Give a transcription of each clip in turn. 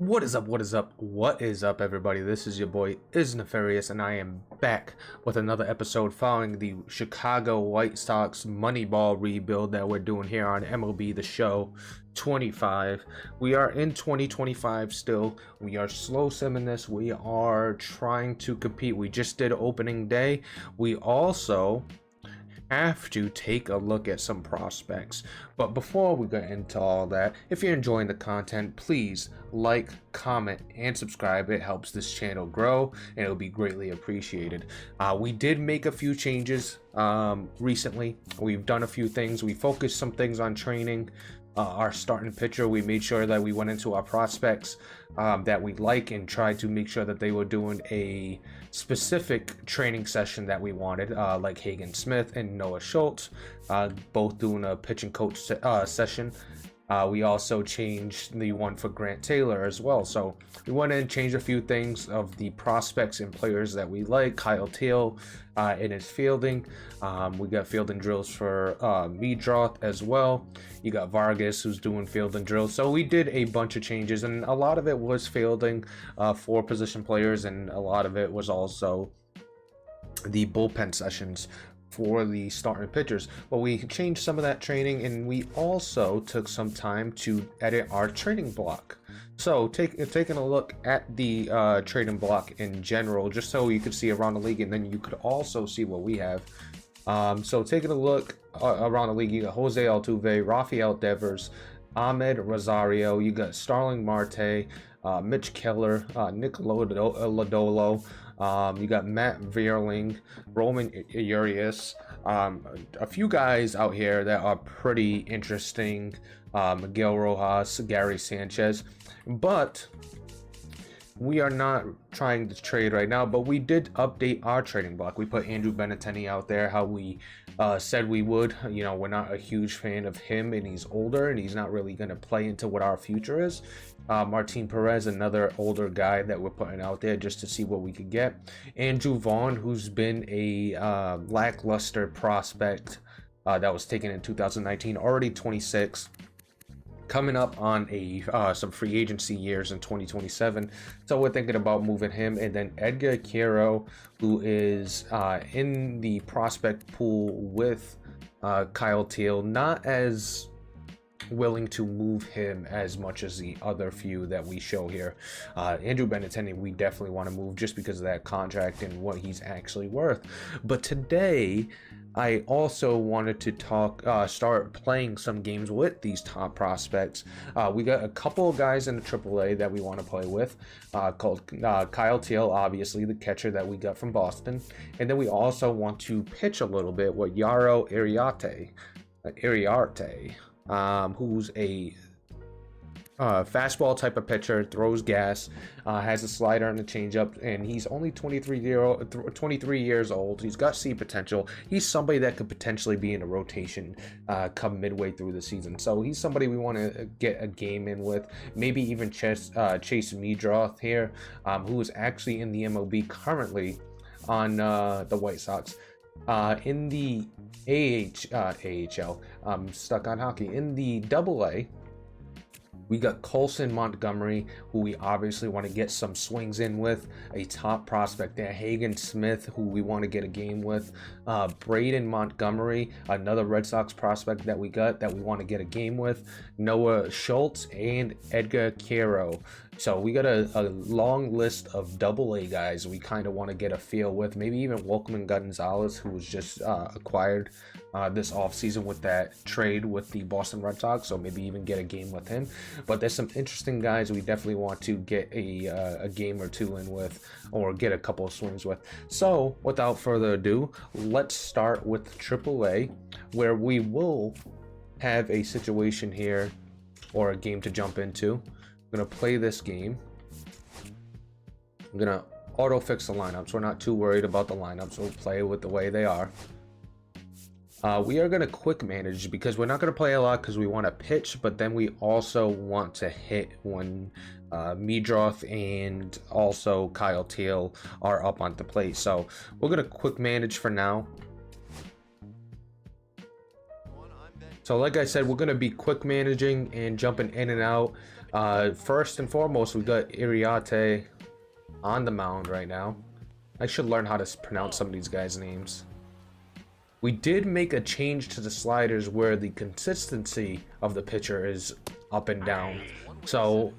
What is up? What is up? What is up, everybody? This is your boy Is Nefarious, and I am back with another episode following the Chicago White Sox Moneyball rebuild that we're doing here on MLB The Show 25. We are in 2025 still. We are slow simming this. We are trying to compete. We just did opening day. We also have to take a look at some prospects. But before we get into all that, if you're enjoying the content, please like, comment, and subscribe. It helps this channel grow and it'll be greatly appreciated. We did make a few changes recently. We've done a few things. We focused some things on training. Our starting pitcher, we made sure that we went into our prospects that we like and tried to make sure that they were doing a specific training session that we wanted, like Hagen Smith and Noah Schultz, both doing a pitch and coach session. We also changed the one for Grant Taylor as well. So we went in and changed a few things of the prospects and players that we like. Kyle Teal in his fielding. We got fielding drills for Meadroth as well. You got Vargas who's doing fielding drills. So we did a bunch of changes, and a lot of it was fielding for position players, and a lot of it was also the bullpen sessions for the starting pitchers. But we changed some of that training, and we also took some time to edit our training block. So taking a look at the trading block in general, just so you could see around the league, and then you could also see what we have. So taking a look around the league, you got Jose Altuve, Rafael Devers, Ahmed Rosario, you got Starling Marte, Mitch Keller, Nick Lodolo, you got Matt Vierling, Roman Urias, a few guys out here that are pretty interesting, Miguel Rojas, Gary Sanchez, but we are not trying to trade right now. But we did update our trading block. We put Andrew Benintendi out there how we said we would. You know, we're not a huge fan of him, and he's older, and he's not really going to play into what our future is. Martin Perez, another older guy that we're putting out there just to see what we could get. Andrew Vaughn, who's been a lackluster prospect that was taken in 2019, already 26. Coming up on some free agency years in 2027, so we're thinking about moving him. And then Edgar Quero, who is in the prospect pool with Kyle Teal, not as willing to move him as much as the other few that we show here. Andrew Benintendi, we definitely want to move just because of that contract and what he's actually worth. But today I also wanted to start playing some games with these top prospects. We got a couple of guys in the AAA that we want to play with, called Kyle Teal, obviously the catcher that we got from Boston, and then we also want to pitch a little bit with Yaro Iriarte, who's a fastball type of pitcher, throws gas, has a slider and a changeup, and he's only 23 years old. He's got C potential. He's somebody that could potentially be in a rotation come midway through the season. So he's somebody we want to get a game in with. Maybe even Chase Meadroth here, who is actually in the MLB currently on the White Sox. In the AHL, I'm stuck on hockey. In the AA, we got Colson Montgomery, who we obviously want to get some swings in with. A top prospect there. Hagen Smith, who we want to get a game with. Braden Montgomery, another Red Sox prospect that we got that we want to get a game with. Noah Schultz and Edgar Quero. So we got a long list of AA guys we kind of want to get a feel with. Maybe even Welkman Gonzalez, who was just acquired this offseason with that trade with the Boston Red Sox. So maybe even get a game with him. But there's some interesting guys we definitely want to get a game or two in with, or get a couple of swings with. So without further ado, let's start with AAA, where we will have a situation here or a game to jump into. I'm gonna play this game. I'm gonna auto fix the lineups. We're not too worried about the lineups. We'll play with the way they are. We are gonna quick manage because we're not gonna play a lot because we want to pitch, but then we also want to hit when Meadroth and also Kyle Teal are up on the plate. So we're gonna quick manage for now. So like I said, we're going to be quick managing and jumping in and out. First and foremost, we got Iriarte on the mound right now. I should learn how to pronounce some of these guys' names. We did make a change to the sliders where the consistency of the pitcher is up and down. So,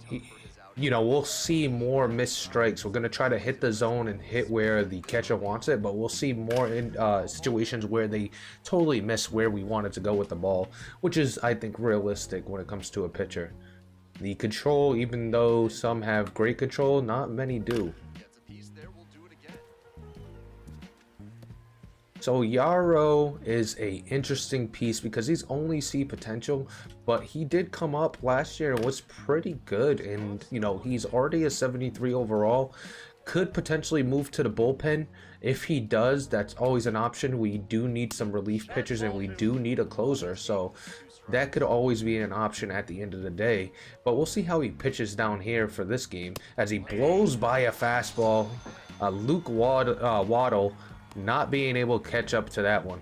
you know, we'll see more missed strikes. We're going to try to hit the zone and hit where the catcher wants it, but we'll see more in situations where they totally miss where we wanted to go with the ball, which is, I think, realistic when it comes to a pitcher. The control, even though some have great control, not many do. So Yarrow is a interesting piece because he's only see potential, but he did come up last year and was pretty good, and you know, he's already a 73 overall. Could potentially move to the bullpen. If he does, that's always an option. We do need some relief pitchers and we do need a closer, so that could always be an option at the end of the day. But we'll see how he pitches down here for this game as he blows by a fastball. Luke Waddle not being able to catch up to that one.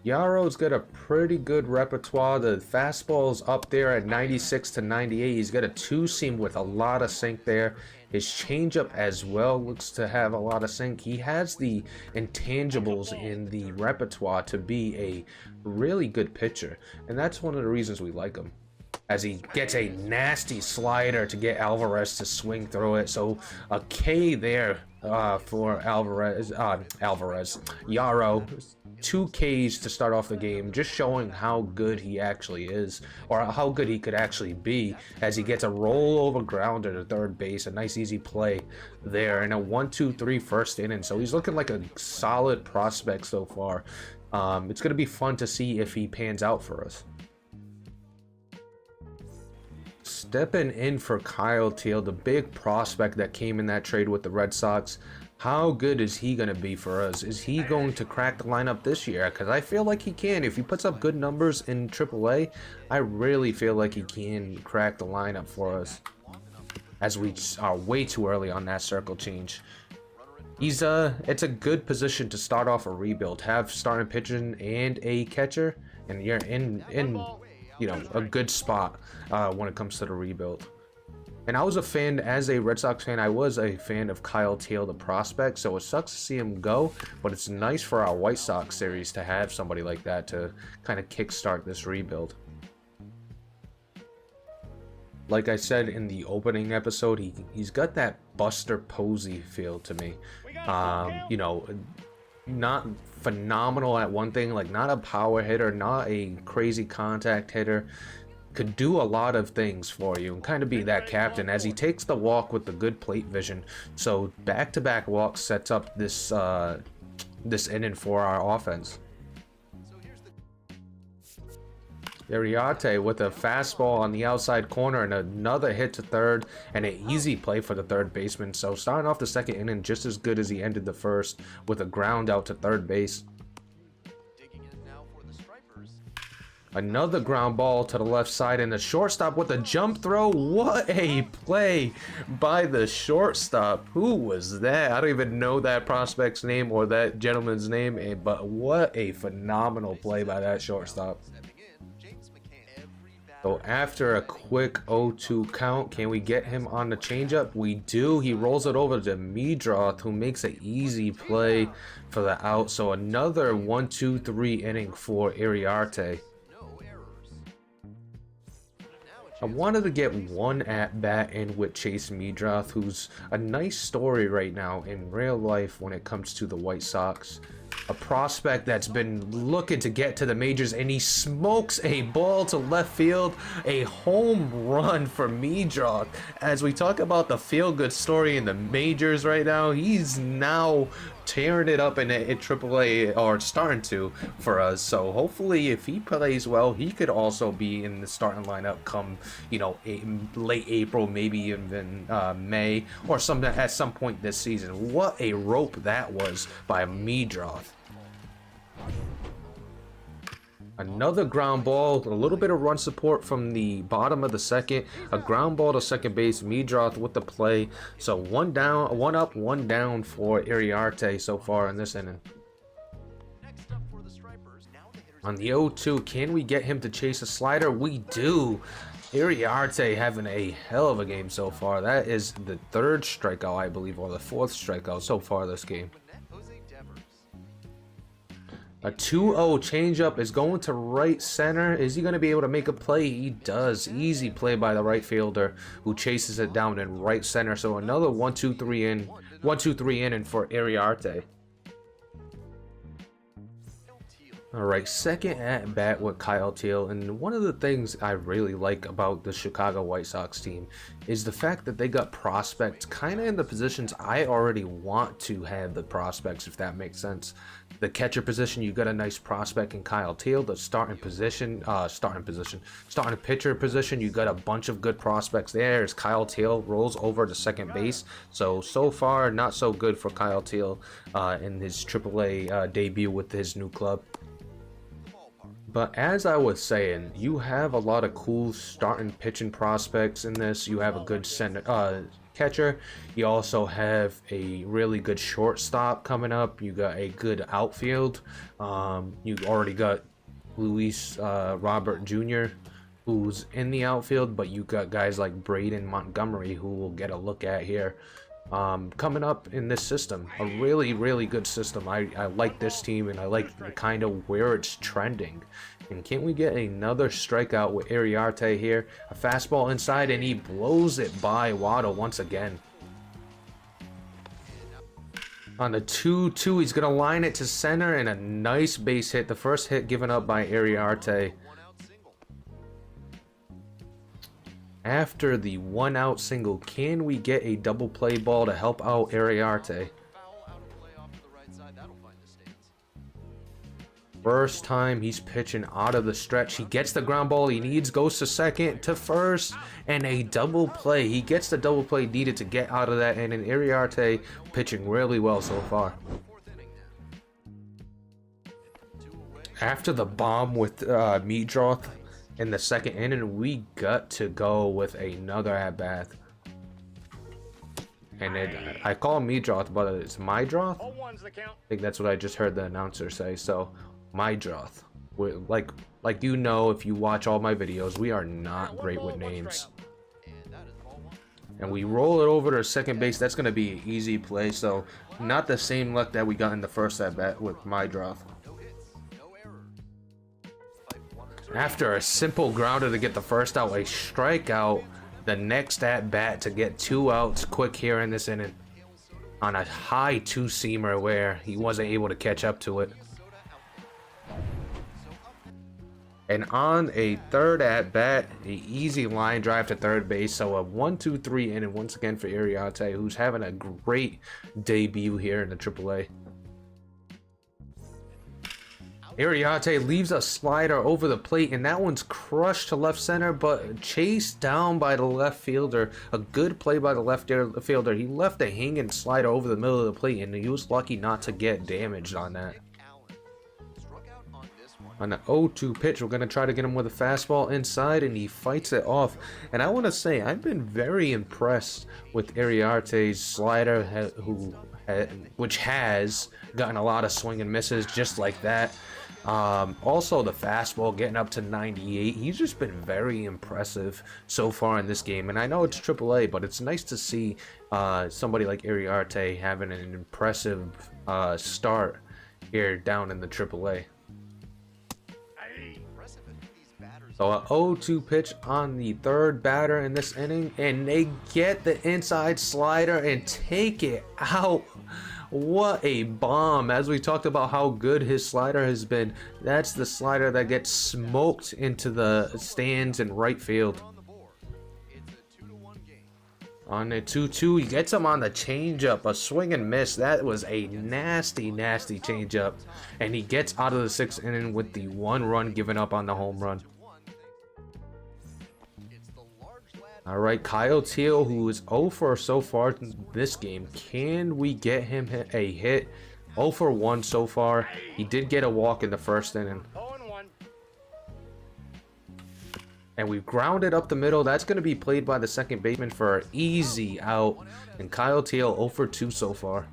Yarrow's got a pretty good repertoire. The fastball's up there at 96 to 98. He's got a two-seam with a lot of sink there. His changeup as well looks to have a lot of sink. He has the intangibles in the repertoire to be a really good pitcher, and that's one of the reasons we like him. As he gets a nasty slider to get Alvarez to swing through it. So a K there for Alvarez. Yarrow, 2 Ks to start off the game, just showing how good he actually is, or how good he could actually be, as he gets a rollover grounder to third base. A nice easy play there, and a 1-2-3 first inning. So he's looking like a solid prospect so far. It's going to be fun to see if he pans out for us. Stepping in for Kyle Teel, the big prospect that came in that trade with the Red Sox. How good is he going to be for us? Is he going to crack the lineup this year? Because I feel like he can. If he puts up good numbers in AAA, I really feel like he can crack the lineup for us, as we are way too early on that circle change. It's a good position to start off a rebuild. Have starting pitching and a catcher, and you're in you know, a good spot when it comes to the rebuild. And I was a fan, as a Red Sox fan, I was a fan of Kyle Teel, the prospect, so it sucks to see him go, but it's nice for our White Sox series to have somebody like that to kind of kickstart this rebuild. Like I said in the opening episode, he's got that Buster Posey feel to me. You know, not phenomenal at one thing, like not a power hitter, not a crazy contact hitter, could do a lot of things for you and kind of be that captain, as he takes the walk with the good plate vision. So back-to-back walks sets up this this inning for our offense. Iriarte with a fastball on the outside corner and another hit to third, and an easy play for the third baseman. So starting off the second inning just as good as he ended the first, with a ground out to third base. Another ground ball to the left side, and the shortstop with a jump throw. What a play by the shortstop. Who was that? I don't even know that prospect's name or that gentleman's name, but what a phenomenal play by that shortstop. So after a quick 0-2 count, can we get him on the changeup? We do. He rolls it over to Medrath, who makes an easy play for the out. So another 1-2-3 inning for Iriarte. I wanted to get one at-bat in with Chase Medrath, who's a nice story right now in real life when it comes to the White Sox. A prospect that's been looking to get to the majors, and he smokes a ball to left field. A home run for Medrath. As we talk about the feel-good story in the majors right now, he's now tearing it up in AAA, or starting to, for us. So hopefully if he plays well, he could also be in the starting lineup come, you know, late April, maybe even May, or something at some point this season. What a rope that was by Medrath. Another ground ball, a little bit of run support from the bottom of the second, a ground ball to second base. Medrath with the play. So one down, one up, one down for Iriarte so far in this inning. On the 0-2, can we get him to chase a slider? We do. Iriarte having a hell of a game so far. That is the 3rd strikeout, I believe, or the 4th strikeout so far this game. A 2-0 changeup is going to right center. Is he going to be able to make a play? He does. Easy play by the right fielder who chases it down in right center. So another 1-2-3 inning for Iriarte. All right, second at bat with Kyle Teal, and one of the things I really like about the Chicago White Sox team is the fact that they got prospects kind of in the positions I already want to have the prospects, if that makes sense. The catcher position, you got a nice prospect in Kyle Teal. The starting pitcher position, you got a bunch of good prospects there. As Kyle Teal rolls over to second base, so far not so good for Kyle Teal in his AAA debut with his new club. But as I was saying, you have a lot of cool starting pitching prospects in this. You have a good catcher. You also have a really good shortstop coming up. You got a good outfield. You already got Luis Robert Jr., who's in the outfield, but you got guys like Braden Montgomery, who we'll get a look at here. Coming up in this system, a really good system. I like this team, and I like kind of where it's trending. And can we get another strikeout with Iriarte here? A fastball inside, and he blows it by Waddle once again. On the 2-2, he's gonna line it to center, and a nice base hit. The first hit given up by Iriarte. After the 1-out single, can we get a double play ball to help out Iriarte? First time he's pitching out of the stretch. He gets the ground ball he needs, goes to second, to first, and a double play. He gets the double play needed to get out of that, and an Iriarte pitching really well so far. After the bomb with Meadroth in the second inning, we got to go with another at-bat. And I call him Meadroth, but it's Mydroth? I think that's what I just heard the announcer say. So, Mydroth. Like you know, if you watch all my videos, we are not great with names. And we roll it over to second base. That's going to be an easy play. So, not the same luck that we got in the first at-bat with Mydroth. After a simple grounder to get the first out, a strikeout, the next at bat to get 2 outs quick here in this inning on a high 2-seamer where he wasn't able to catch up to it. And on a third at bat, an easy line drive to third base. So a 1-2-3 inning once again for Iriarte, who's having a great debut here in the AAA. Iriarte leaves a slider over the plate, and that one's crushed to left center, but chased down by the left fielder. A good play by the left fielder. He left a hanging slider over the middle of the plate, and he was lucky not to get damaged on that. On the 0-2 pitch, we're going to try to get him with a fastball inside, and he fights it off. And I want to say, I've been very impressed with Iriarte's slider, which has gotten a lot of swing and misses just like that. Also the fastball getting up to 98. He's just been very impressive so far in this game, and I know it's AAA, but it's nice to see somebody like Iriarte having an impressive start here down in the AAA. So a 0-2 pitch on the third batter in this inning, and they get the inside slider and take it out. What a bomb. As we talked about how good his slider has been, that's the slider that gets smoked into the stands in right field. On the 2-2, he gets him on the changeup, a swing and miss. That was a nasty changeup, and he gets out of the 6th inning with the 1 run given up on the home run. All right, Kyle Teal, who is 0 for so far in this game. Can we get him a hit? 0 for 1 so far. He did get a walk in the 1st inning. And we've grounded up the middle. That's going to be played by the second baseman for an easy out. And Kyle Teal 0 for 2 so far.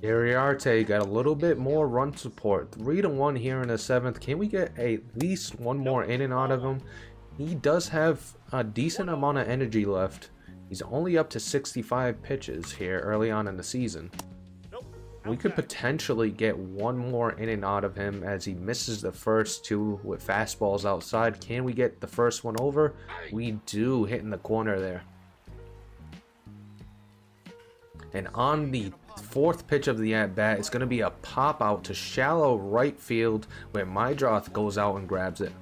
Iriarte got a little bit more run support. 3-1 here in the 7th. Can we get at least one more inning out of him? He does have a decent amount of energy left. He's only up to 65 pitches here early on in the season. We could potentially get one more inning out of him as he misses the first two with fastballs outside. Can we get the first one over? We do, hitting the corner there. And on the 4th pitch of the at-bat, it's going to be a pop out to shallow right field where Mydroth goes out and grabs it.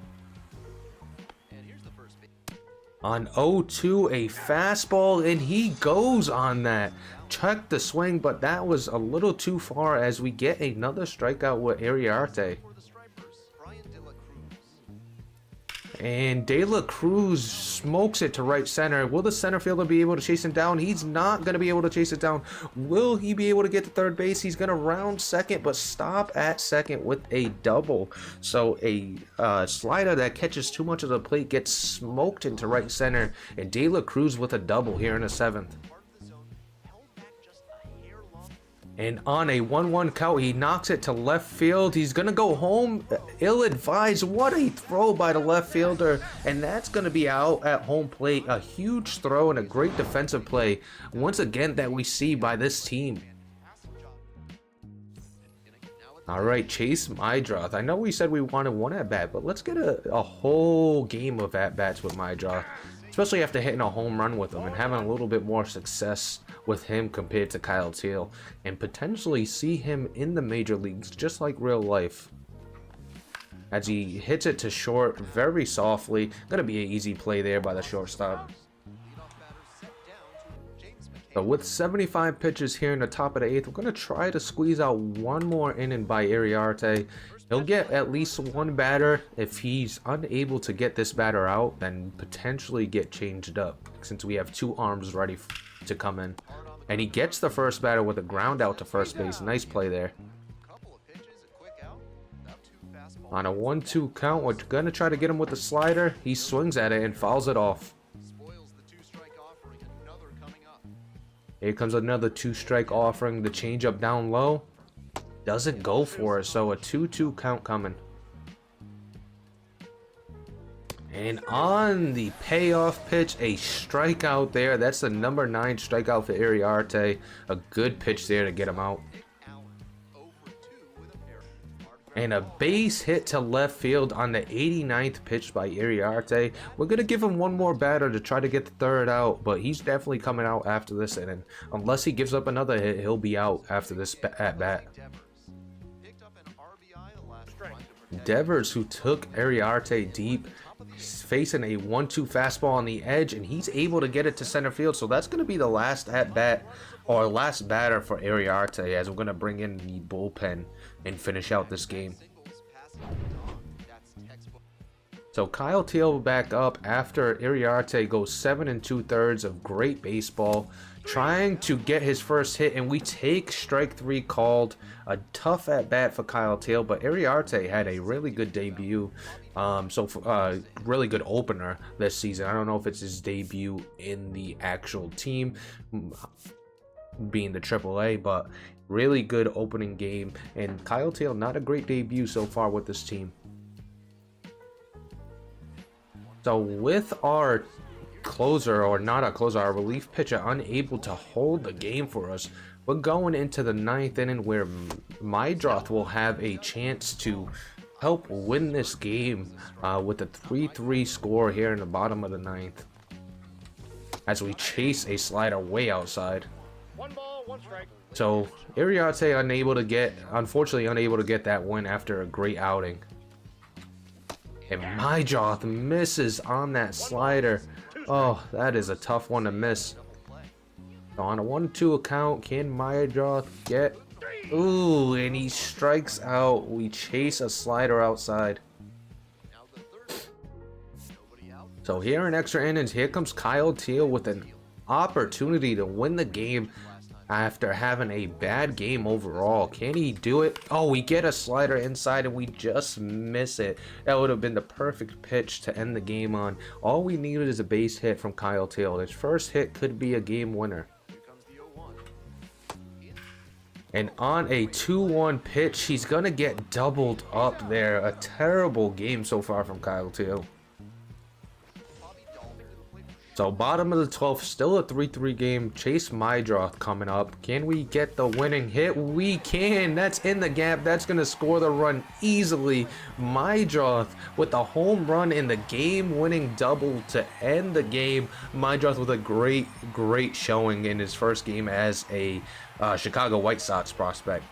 On 0-2, a fastball, and he goes on that. Check the swing, but that was a little too far as we get another strikeout with Iriarte. And De La Cruz smokes it to right center. Will the center fielder be able to chase him down? He's not going to be able to chase it down. Will he be able to get to third base? He's going to round second, but stop at second with a double. So a slider that catches too much of the plate gets smoked into right center. And De La Cruz with a double here in the 7th. And on a 1-1 count, he knocks it to left field. He's going to go home. Ill-advised. What a throw by the left fielder. And that's going to be out at home plate. A huge throw and a great defensive play. Once again that we see by this team. All right, Chase Mydroth. I know we said we wanted one at-bat, but let's get a whole game of at-bats with Mydroth. Especially after hitting a home run with him and having a little bit more success with him compared to Kyle Teel, and potentially see him in the major leagues just like real life. As he hits it to short very softly. Gonna be an easy play there by the shortstop. But with 75 pitches here in the top of the 8th, we're going to try to squeeze out one more inning by Iriarte. He'll get at least one batter. If he's unable to get this batter out, then potentially get changed up, since we have 2 arms ready to come in. And he gets the first batter with a ground out to first base. Nice play there. On a 1-2 count, we're going to try to get him with the slider. He swings at it and fouls it off. Here comes another 2-strike offering. The changeup down low doesn't go for it, so a 2-2 count coming. And on the payoff pitch, a strikeout there. That's the number 9 strikeout for Iriarte. A good pitch there to get him out. And a base hit to left field on the 89th pitch by Iriarte. We're going to give him one more batter to try to get the third out, but he's definitely coming out after this inning. Unless he gives up another hit, he'll be out after this at-bat. Devers, who took Iriarte deep, facing a 1-2 fastball on the edge, and he's able to get it to center field. So that's going to be the last at-bat, or last batter for Iriarte, as we're going to bring in the bullpen and finish out this game. So Kyle Teel back up after Iriarte goes 7 2/3 of great baseball, trying to get his first hit, and we take strike 3 called. A tough at bat for Kyle Teel, but Iriarte had a really good debut. Really good opener this season. I don't know if it's his debut in the actual team, being the AAA, but really good opening game. And Kyle Teel, not a great debut so far with this team. So with our closer, or not our closer, our relief pitcher unable to hold the game for us, we're going into the 9th inning where Mydroth will have a chance to help win this game with a 3-3 score here in the bottom of the 9th. As we chase a slider way outside. 1 ball, 1 strike. So Iriarte unfortunately unable to get that win after a great outing. And Mydroth misses on that slider. Oh, that is a tough one to miss. So on a 1-2 count, can Mydroth get... Ooh, and he strikes out. We chase a slider outside. So here in extra innings, here comes Kyle Teel with an opportunity to win the game after having a bad game overall. Can he do it? Oh, we get a slider inside and we just miss it. That would have been the perfect pitch to end the game on. All we needed is a base hit from Kyle Teel. His first hit could be a game winner. And on a 2-1 pitch, he's going to get doubled up there. A terrible game so far from Kyle Teal. So bottom of the 12th, still a 3-3 game. Chase Mydroth coming up. Can we get the winning hit? We can. That's in the gap. That's going to score the run easily. Mydroth with a home run in the game-winning double to end the game. Mydroth with a great showing in his first game as a Chicago White Sox prospect.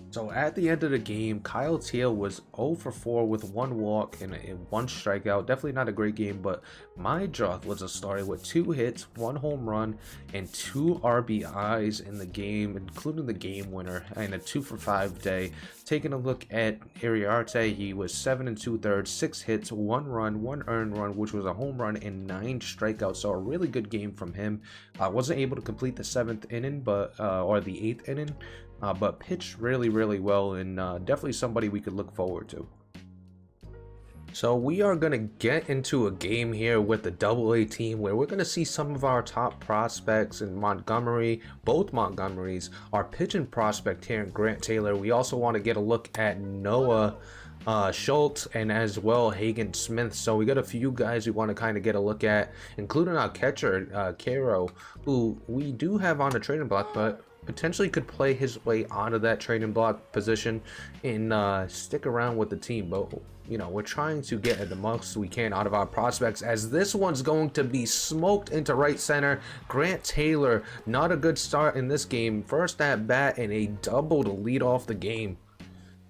So at the end of the game, Kyle Teal was 0 for 4 with 1 walk and 1 strikeout. Definitely not a great game, but Mydroth was a starter with 2 hits, 1 home run, and 2 RBIs in the game, including the game winner, and a 2 for 5 day. Taking a look at Iriarte, he was 7 2/3, 6 hits, 1 run, 1 earned run, which was a home run, and 9 strikeouts. So a really good game from him. Wasn't able to complete the 7th inning, but or the 8th inning. But pitched really well, and definitely somebody we could look forward to. So we are going to get into a game here with the AA team where we're going to see some of our top prospects in Montgomery. Both Montgomerys, our pitching prospect here in Grant Taylor. We also want to get a look at Noah Schultz and as well Hagen Smith. So we got a few guys we want to kind of get a look at, including our catcher Caro, who we do have on the trading block, but potentially could play his way onto that trading block position and stick around with the team. But you know, we're trying to get the most we can out of our prospects, as this one's going to be smoked into right center. Grant Taylor, not a good start in this game. First at bat and a double to lead off the game.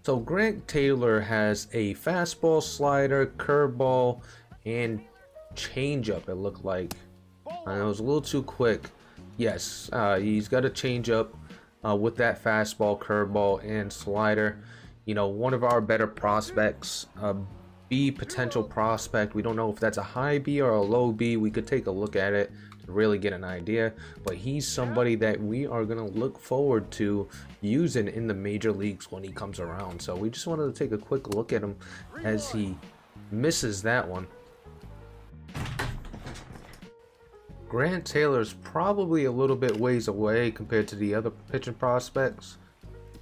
So Grant Taylor has a fastball, slider, curveball, and changeup, it looked like. And it was a little too quick. Yes, he's got a changeup with that fastball, curveball, and slider. You know, one of our better prospects, B potential prospect. We don't know if that's a high B or a low B. We could take a look at it to really get an idea. But he's somebody that we are going to look forward to using in the major leagues when he comes around. So we just wanted to take a quick look at him as he misses that one. Grant Taylor's probably a little bit ways away compared to the other pitching prospects,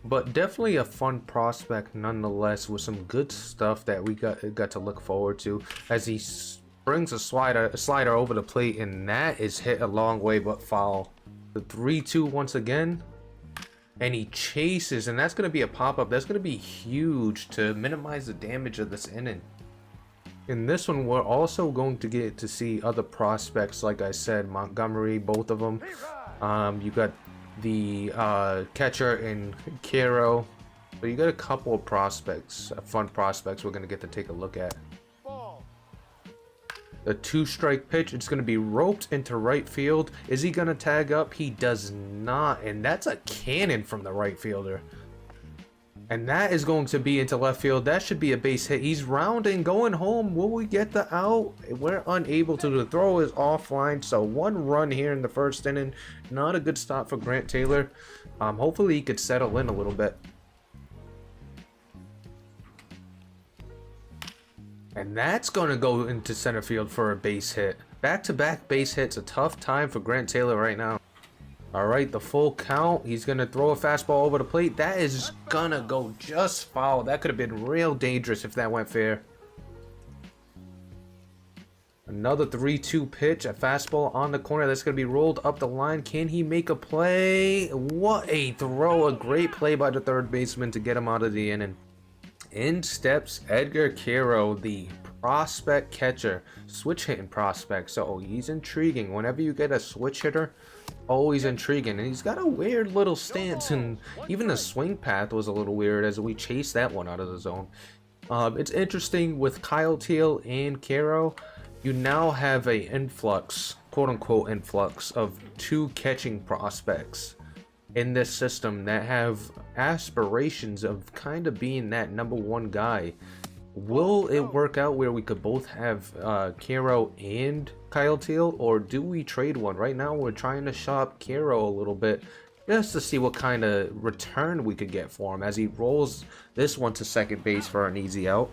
but definitely a fun prospect nonetheless, with some good stuff that we got to look forward to as he brings a slider over the plate, and that is hit a long way but foul. The 3-2 once again, and he chases, and that's going to be a pop-up. That's going to be huge to minimize the damage of this inning. In this one, we're also going to get to see other prospects, like I said, Montgomery, both of them. You got the catcher in Caro, but you got a couple of prospects, fun prospects we're going to get to take a look at. The 2-strike pitch, it's going to be roped into right field. Is he going to tag up? He does not, and that's a cannon from the right fielder. And that is going to be into left field. That should be a base hit. He's rounding, going home. Will we get the out? We're unable to. The throw is offline. So 1 run here in the first inning. Not a good start for Grant Taylor. Hopefully he could settle in a little bit. And that's going to go into center field for a base hit. Back-to-back base hits. A tough time for Grant Taylor right now. All right, the full count. He's going to throw a fastball over the plate. That is going to go just foul. That could have been real dangerous if that went fair. Another 3-2 pitch, a fastball on the corner. That's going to be rolled up the line. Can he make a play? What a throw. A great play by the third baseman to get him out of the inning. In steps Edgar Caro, the prospect catcher, switch hitting prospect. So he's intriguing. Whenever you get a switch hitter, always intriguing. And he's got a weird little stance, and even the swing path was a little weird as we chased that one out of the zone. It's interesting with Kyle Teal and Caro. You now have a influx, quote unquote influx, of 2 catching prospects in this system that have aspirations of kind of being that #1 guy. Will it work out where we could both have Caro and Kyle Teal, or do we trade one? Right now we're trying to shop Caro a little bit just to see what kind of return we could get for him as he rolls this one to second base for an easy out.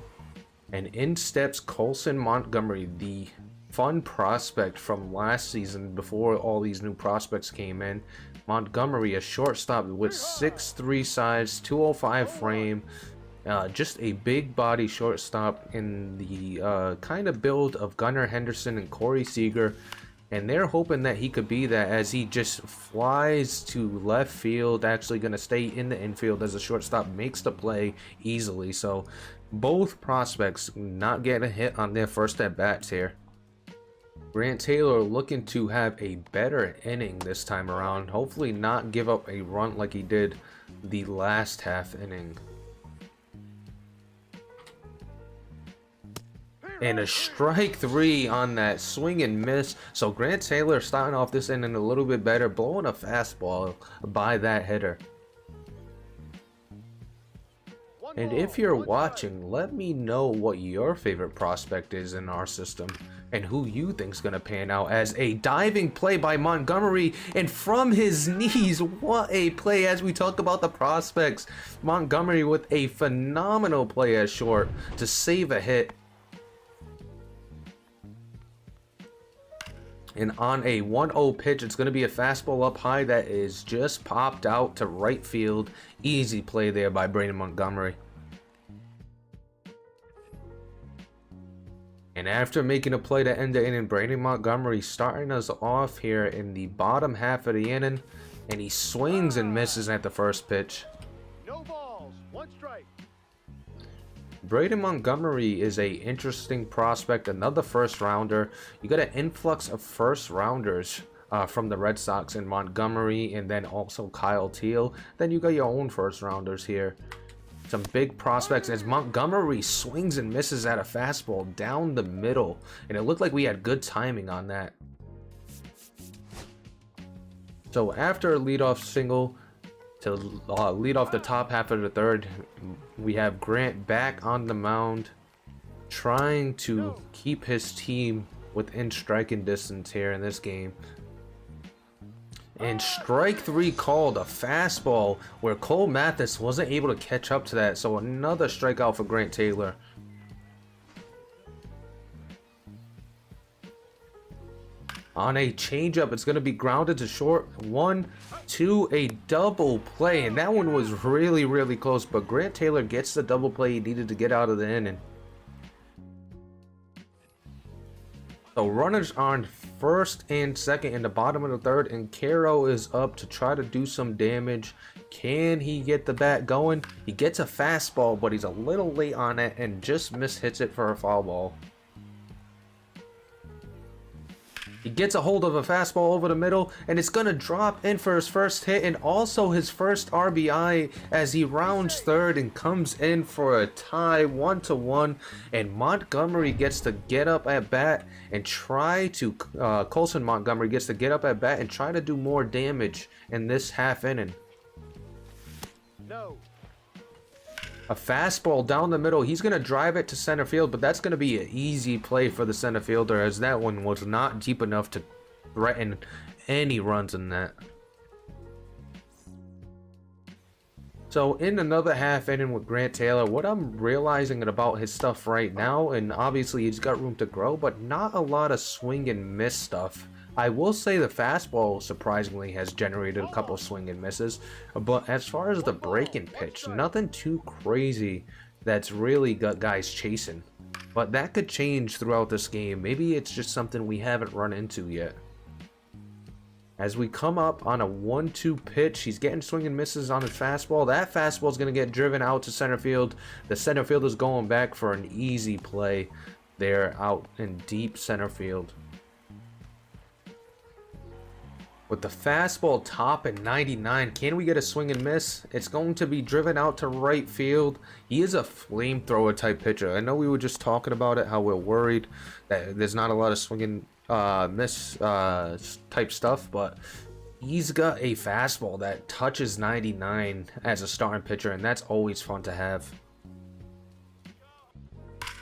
And in steps Colson Montgomery, the fun prospect from last season before all these new prospects came in. Montgomery, a shortstop with 6'3 size, 205 frame. Just a big body shortstop in the kind of build of Gunnar Henderson and Corey Seager. And they're hoping that he could be that as he just flies to left field, actually going to stay in the infield as a shortstop, makes the play easily. So both prospects not getting a hit on their first at-bats here. Grant Taylor looking to have a better inning this time around. Hopefully not give up a run like he did the last half inning. And a strike 3 on that swing and miss. So Grant Taylor starting off this inning a little bit better, blowing a fastball by that hitter. And if you're watching, let me know what your favorite prospect is in our system and who you think's gonna pan out as a diving play by Montgomery, and from his knees. What a play as we talk about the prospects. Montgomery with a phenomenal play at short to save a hit. And on a 1-0 pitch, it's going to be a fastball up high that is just popped out to right field. Easy play there by Braden Montgomery. And after making a play to end the inning, Braden Montgomery starting us off here in the bottom half of the inning. And he swings and misses at the first pitch. No balls, 1 strike. Braden Montgomery is a interesting prospect, another first rounder. You got an influx of first rounders from the Red Sox in Montgomery, and then also Kyle Teal. Then you got your own first rounders here. Some big prospects as Montgomery swings and misses at a fastball down the middle, and it looked like we had good timing on that. So after a leadoff single to lead off the top half of the third, we have Grant back on the mound, trying to keep his team within striking distance here in this game. And strike 3 called, a fastball where Cole Mathis wasn't able to catch up to that. So another strikeout for Grant Taylor. On a changeup, it's going to be grounded to short. 1-2, a double play. And that one was really, really close. But Grant Taylor gets the double play he needed to get out of the inning. So runners on first and second in the bottom of the third. And Caro is up to try to do some damage. Can he get the bat going? He gets a fastball, but he's a little late on it and just mishits it for a foul ball. He gets a hold of a fastball over the middle, and it's going to drop in for his first hit and also his first RBI as he rounds third and comes in for a tie 1-1. And Montgomery gets to get up at bat and try to, Colson Montgomery gets to get up at bat and try to do more damage in this half inning. No. A fastball down the middle. He's going to drive it to center field, but that's going to be an easy play for the center fielder as that one was not deep enough to threaten any runs in that. So in another half inning with Grant Taylor, what I'm realizing about his stuff right now, and obviously he's got room to grow, but not a lot of swing and miss stuff. I will say the fastball surprisingly has generated a couple swing and misses, but as far as the breaking pitch, nothing too crazy that's really got guys chasing. But that could change throughout this game. Maybe it's just something we haven't run into yet. As we come up on a 1-2 pitch, he's getting swing and misses on his fastball. That fastball is going to get driven out to center field. The center fielder's going back for an easy play there out in deep center field. With the fastball top at 99, can we get a swing and miss? It's going to be driven out to right field. He is a flamethrower type pitcher. I know we were just talking about it, how we're worried that there's not a lot of swing and miss type stuff, but he's got a fastball that touches 99 as a starting pitcher, and that's always fun to have.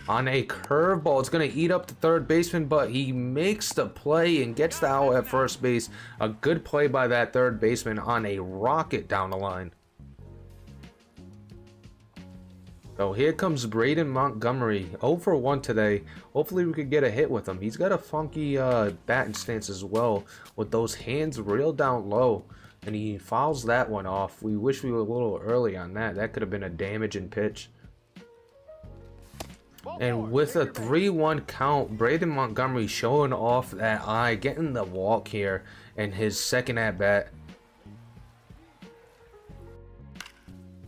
On a curveball, it's going to eat up the third baseman, but he makes the play and gets the out at first base. A good play by that third baseman on a rocket down the line. So here comes Braden Montgomery, 0 for 1 today. Hopefully we could get a hit with him. He's got a funky batting stance as well, with those hands real down low. and he fouls that one off. We wish we were a little early on that. That could have been a damaging pitch. And with a 3-1 count, Braden Montgomery showing off that eye, getting the walk here in his second at-bat.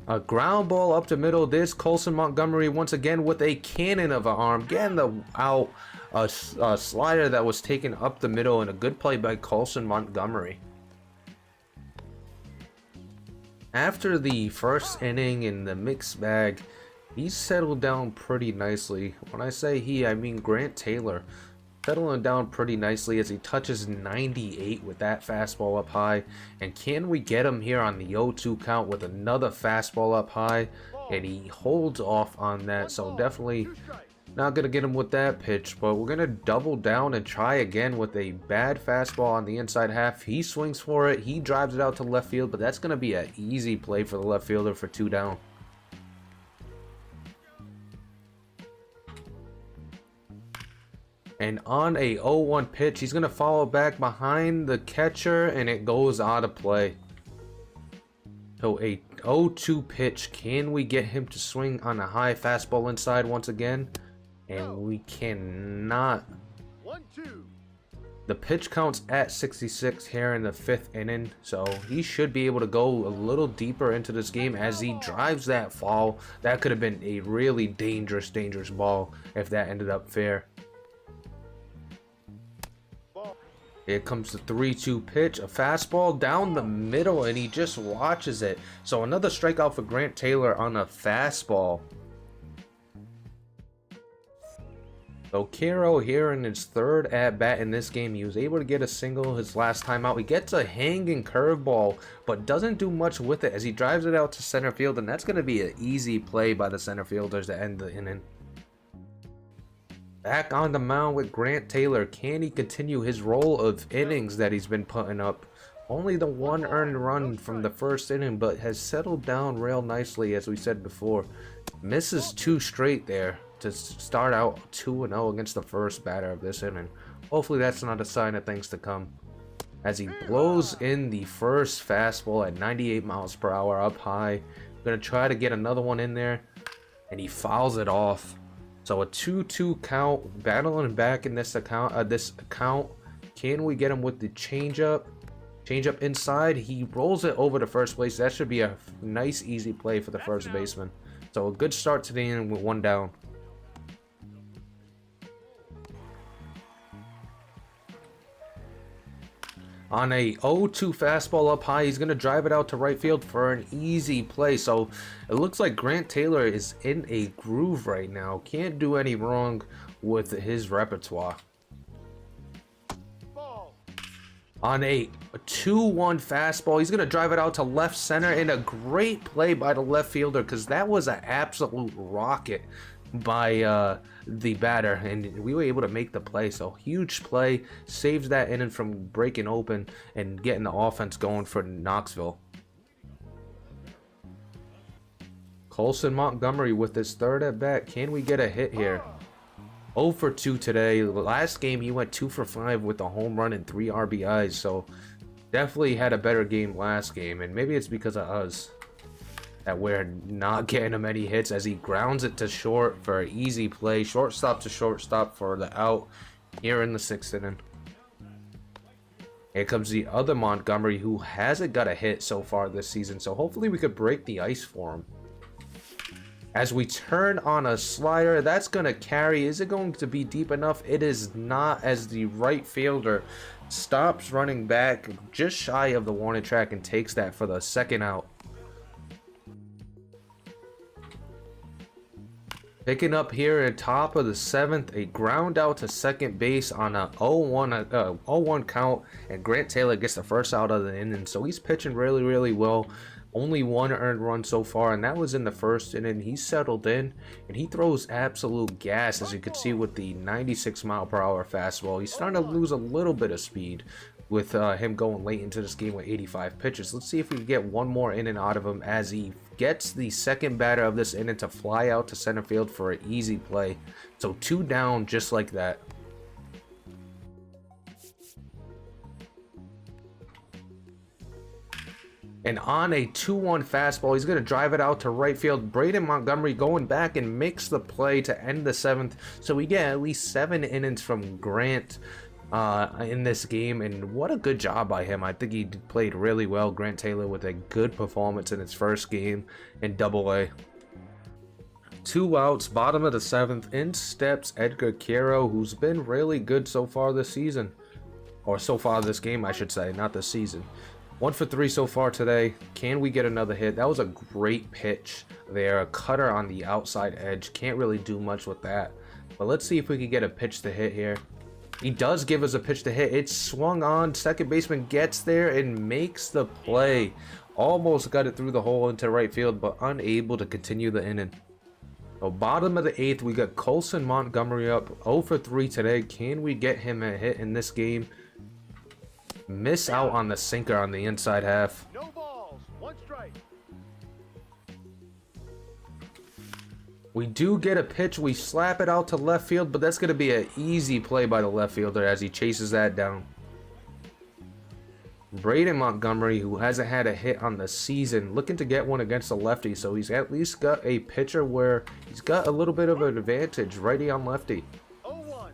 A ground ball up the middle. This Colson Montgomery once again with a cannon of an arm, getting the out. A slider that was taken up the middle, and a good play by Colson Montgomery. After the first inning in the mixed bag, he's settled down pretty nicely. When I say he, I mean Grant Taylor. Settling down pretty nicely as he touches 98 with that fastball up high. And can we get him here on the 0-2 count with another fastball up high? And he holds off on that, so definitely not going to get him with that pitch. But we're going to double down and try again with a bad fastball on the inside half. He swings for it. He drives it out to left field, but that's going to be an easy play for the left fielder for 2 down. And on a 0-1 pitch, he's going to follow back behind the catcher, and it goes out of play. So a 0-2 pitch. Can we get him to swing on a high fastball inside once again? And we cannot. 1-2. The pitch counts at 66 here in the 5th inning, so he should be able to go a little deeper into this game as he drives that foul. That could have been a really dangerous ball if that ended up fair. Here comes the 3-2 pitch, a fastball down the middle, and he just watches it. So another strikeout for Grant Taylor on a fastball. So Caro here in his 3rd at-bat in this game, he was able to get a single his last time out. He gets a hanging curveball, but doesn't do much with it as he drives it out to center field, and that's going to be an easy play by the center fielders to end the inning. Back on the mound with Grant Taylor. Can he continue his roll of innings that he's been putting up? Only the 1 earned run from the 1st inning, but has settled down real nicely, as we said before. Misses 2 straight there to start out 2-0 against the first batter of this inning. Hopefully that's not a sign of things to come. As he blows in the first fastball at 98 miles per hour up high. Gonna try to get another one in there, and he fouls it off. So a 2-2 count, battling back in this account. Can we get him with the changeup? Changeup inside. He rolls it over to first base. That should be a nice, easy play for the first baseman. So a good start to the inning with 1 down. On a 0-2 fastball up high, he's going to drive it out to right field for an easy play. So it looks like Grant Taylor is in a groove right now. Can't do any wrong with his repertoire. On a 2-1 fastball, he's going to drive it out to left center, and a great play by the left fielder because that was an absolute rocket by the batter, and we were able to make the play. So huge play, saves that inning from breaking open and getting the offense going for Knoxville. Colson Montgomery with his 3rd at bat. Can we get a hit here? 0 for 2 today. Last game he went 2 for 5 with a home run and 3 RBIs, so definitely had a better game last game, and maybe it's because of us that we're not getting him any hits as he grounds it to short for an easy play. Shortstop to shortstop for the out here in the 6th inning. Here comes the other Montgomery, who hasn't got a hit so far this season, so hopefully we could break the ice for him. As we turn on a slider, that's going to carry. Is it going to be deep enough? It is not, as the right fielder stops running back just shy of the warning track and takes that for the 2nd out. Picking up here at top of the 7th, a ground out to second base on a 0-1 count, and Grant Taylor gets the first out of the inning. So he's pitching really well. Only 1 earned run so far, and that was in the 1st inning. He's settled in, and he throws absolute gas, as you can see with the 96 mile per hour fastball. He's starting to lose a little bit of speed with him going late into this game with 85 pitches. Let's see if we can get one more inning out of him as he gets the 2nd batter of this inning to fly out to center field for an easy play. So 2 down just like that. And on a 2-1 fastball, he's going to drive it out to right field. Braden Montgomery going back and makes the play to end the 7th. So we get at least 7 innings from Grant in this game. And what a good job by him. I think he played really well. Grant Taylor with a good performance in his first game in Double-A. 2 outs, bottom of the 7th. In steps Edgar Quero, who's been really good so far this season. Or so far this game, I should say, not this season. 1 for 3 so far today. Can we get another hit? That was a great pitch there. A cutter on the outside edge. Can't really do much with that. But let's see if we can get a pitch to hit here. He does give us a pitch to hit. It's swung on. Second baseman gets there and makes the play. Almost got it through the hole into right field, but unable to continue the inning. So bottom of the 8th, we got Colson Montgomery up 0 for 3 today. Can we get him a hit in this game? Miss out on the sinker on the inside half. No balls. 1 strike. We do get a pitch. We slap it out to left field, but that's going to be an easy play by the left fielder as he chases that down. Braden Montgomery, who hasn't had a hit on the season, looking to get one against a lefty, so he's at least got a pitcher where he's got a little bit of an advantage, righty on lefty. 0-1.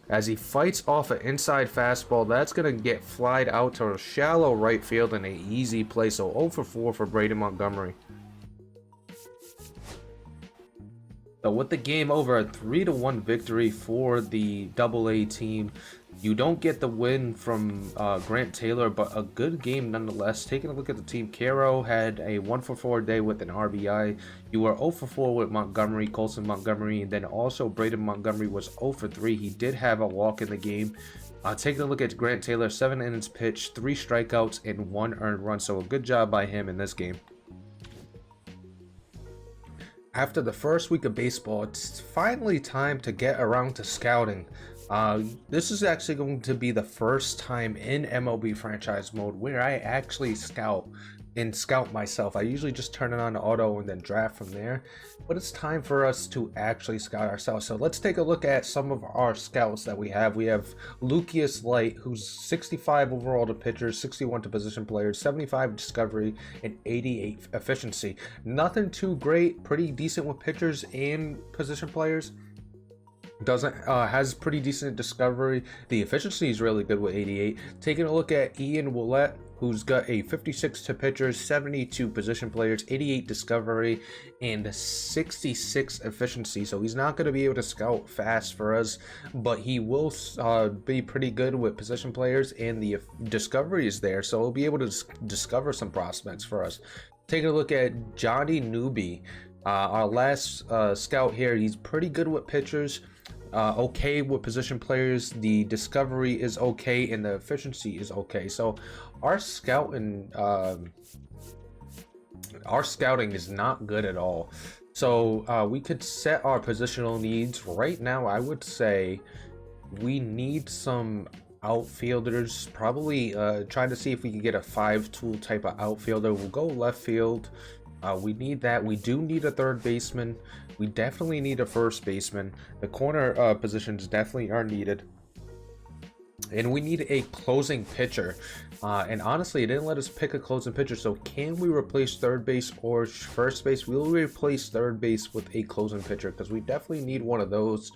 As he fights off an inside fastball, that's going to get flied out to a shallow right field in an easy play. So 0 for 4 for Braden Montgomery. So with the game over, a 3-1 victory for the Double-A team. You don't get the win from Grant Taylor, but a good game nonetheless. Taking a look at the team, Quero had a 1 for 4 day with an RBI. You were 0 for 4 with Montgomery, Colson Montgomery, and then also Braden Montgomery was 0 for 3. He did have a walk in the game. Taking a look at Grant Taylor, 7 innings pitched, 3 strikeouts, and 1 earned run. So a good job by him in this game. After the first week of baseball, it's finally time to get around to scouting. This is actually going to be the first time in MLB franchise mode where I actually scout myself. I usually just turn it on to auto and then draft from there, but it's time for us to actually scout ourselves. So let's take a look at some of our scouts that we have. We have Lucius Light, who's 65 overall to pitchers, 61 to position players, 75 discovery, and 88 efficiency. Nothing too great, pretty decent with pitchers and position players. Has pretty decent discovery. The efficiency is really good with 88. Taking a look at Ian Willett, who's got a 56 to pitchers, 72 position players, 88 discovery, and 66 efficiency. So he's not going to be able to scout fast for us, but he will be pretty good with position players, and the discovery is there, so he'll be able to discover some prospects for us. Taking a look at Johnny Newby, our last scout here. He's pretty good with pitchers. Okay with position players, the discovery is okay, and the efficiency is okay. So our scouting is not good at all. So we could set our positional needs right now. I would say we need some outfielders, probably trying to see if we can get a 5-tool type of outfielder. We'll go left field. We need that. We do need a third baseman. We definitely need a first baseman. The corner positions definitely are needed. And we need a closing pitcher. And honestly, it didn't let us pick a closing pitcher. So can we replace third base or first base? We'll replace third base with a closing pitcher because we definitely need one of those.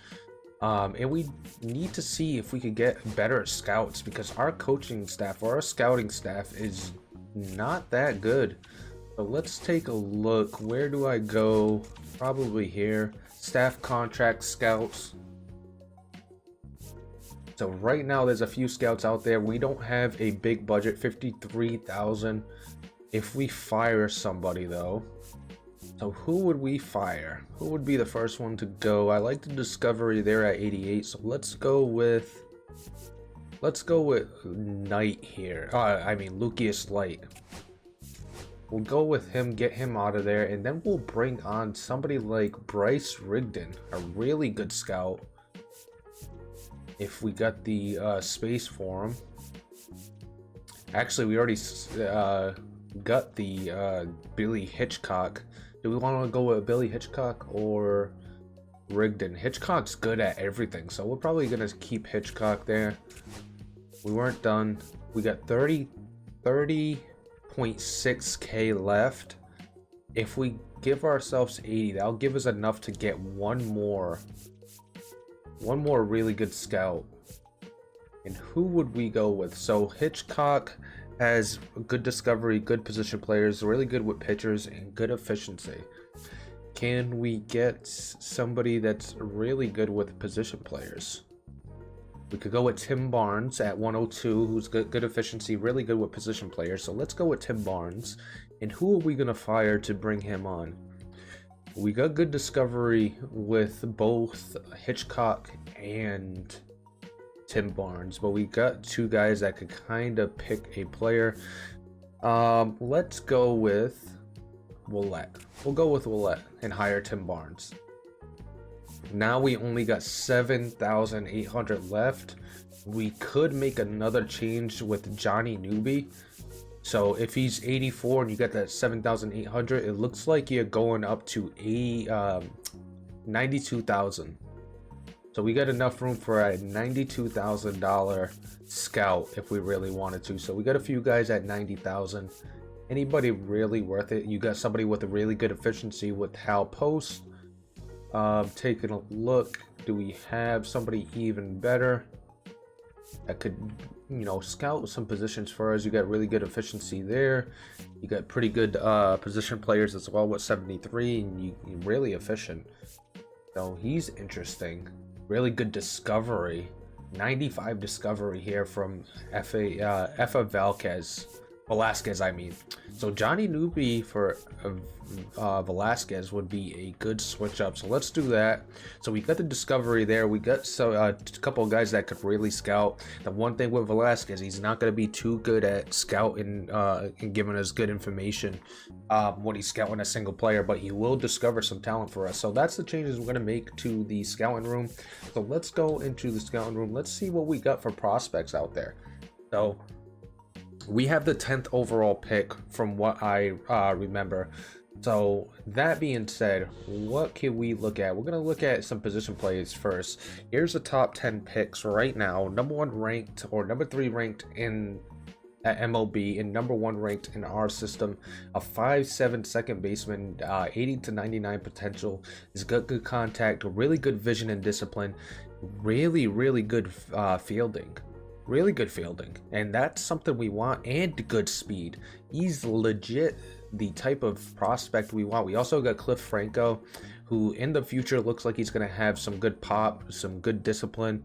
And we need to see if we could get better scouts because our coaching staff or our scouting staff is not that good. So let's take a look. Where do I go? Probably here. Staff contract scouts. So right now there's a few scouts out there. We don't have a big budget, 53,000. If we fire somebody though, so who would we fire? Who would be the first one to go? I like the discovery there at 88. So let's go with Knight here. I mean Lucius Light. We'll go with him, get him out of there, and then we'll bring on somebody like Bryce Rigdon, a really good scout. If we got the space for him. Actually, we already got the Billy Hitchcock. Do we want to go with Billy Hitchcock or Rigdon? Hitchcock's good at everything, so we're probably going to keep Hitchcock there. We weren't done. We got 30.6k left. If we give ourselves 80, that'll give us enough to get one more really good scout. And who would we go with? So Hitchcock has good discovery, good position players, really good with pitchers, and good efficiency. Can we get somebody that's really good with position players? We could go with Tim Barnes at 102, who's good efficiency, really good with position players. So let's go with Tim Barnes. And who are we going to fire to bring him on? We got good discovery with both Hitchcock and Tim Barnes, but we got two guys that could kind of pick a player. Let's go with Willette. We'll go with Willette and hire Tim Barnes. Now we only got 7,800 left. We could make another change with Johnny Newby. So if he's 84 and you got that 7,800, it looks like you're going up to 92,000. So we got enough room for a $92,000 scout if we really wanted to. So we got a few guys at 90,000. Anybody really worth it? You got somebody with a really good efficiency with Hal Post. Taking a look, do we have somebody even better that could, you know, scout some positions for us? You got really good efficiency there. You got pretty good position players as well with 73, and you're really efficient. So he's interesting. Really good discovery. 95 discovery here from Efa Velasquez, I mean. So Johnny Newby for Velasquez would be a good switch up. So let's do that. So we got the discovery there. We got a couple of guys that could really scout. The one thing with Velasquez, he's not going to be too good at scouting and giving us good information when he's scouting a single player, but he will discover some talent for us. So that's the changes we're going to make to the scouting room. So let's go into the scouting room. Let's see what we got for prospects out there. So we have the 10th overall pick from what I remember. So that being said, what can we look at? We're going to look at some position plays first. Here's the top 10 picks right now. Number 1 ranked or number 3 ranked at MLB and number 1 ranked in our system. A 5'7" second baseman, 80 to 99 potential. He's got good contact, really good vision and discipline, really good fielding. Really good fielding, and that's something we want, and good speed. He's legit the type of prospect we want. We also got Cliff Franco, who in the future looks like he's going to have some good pop, some good discipline,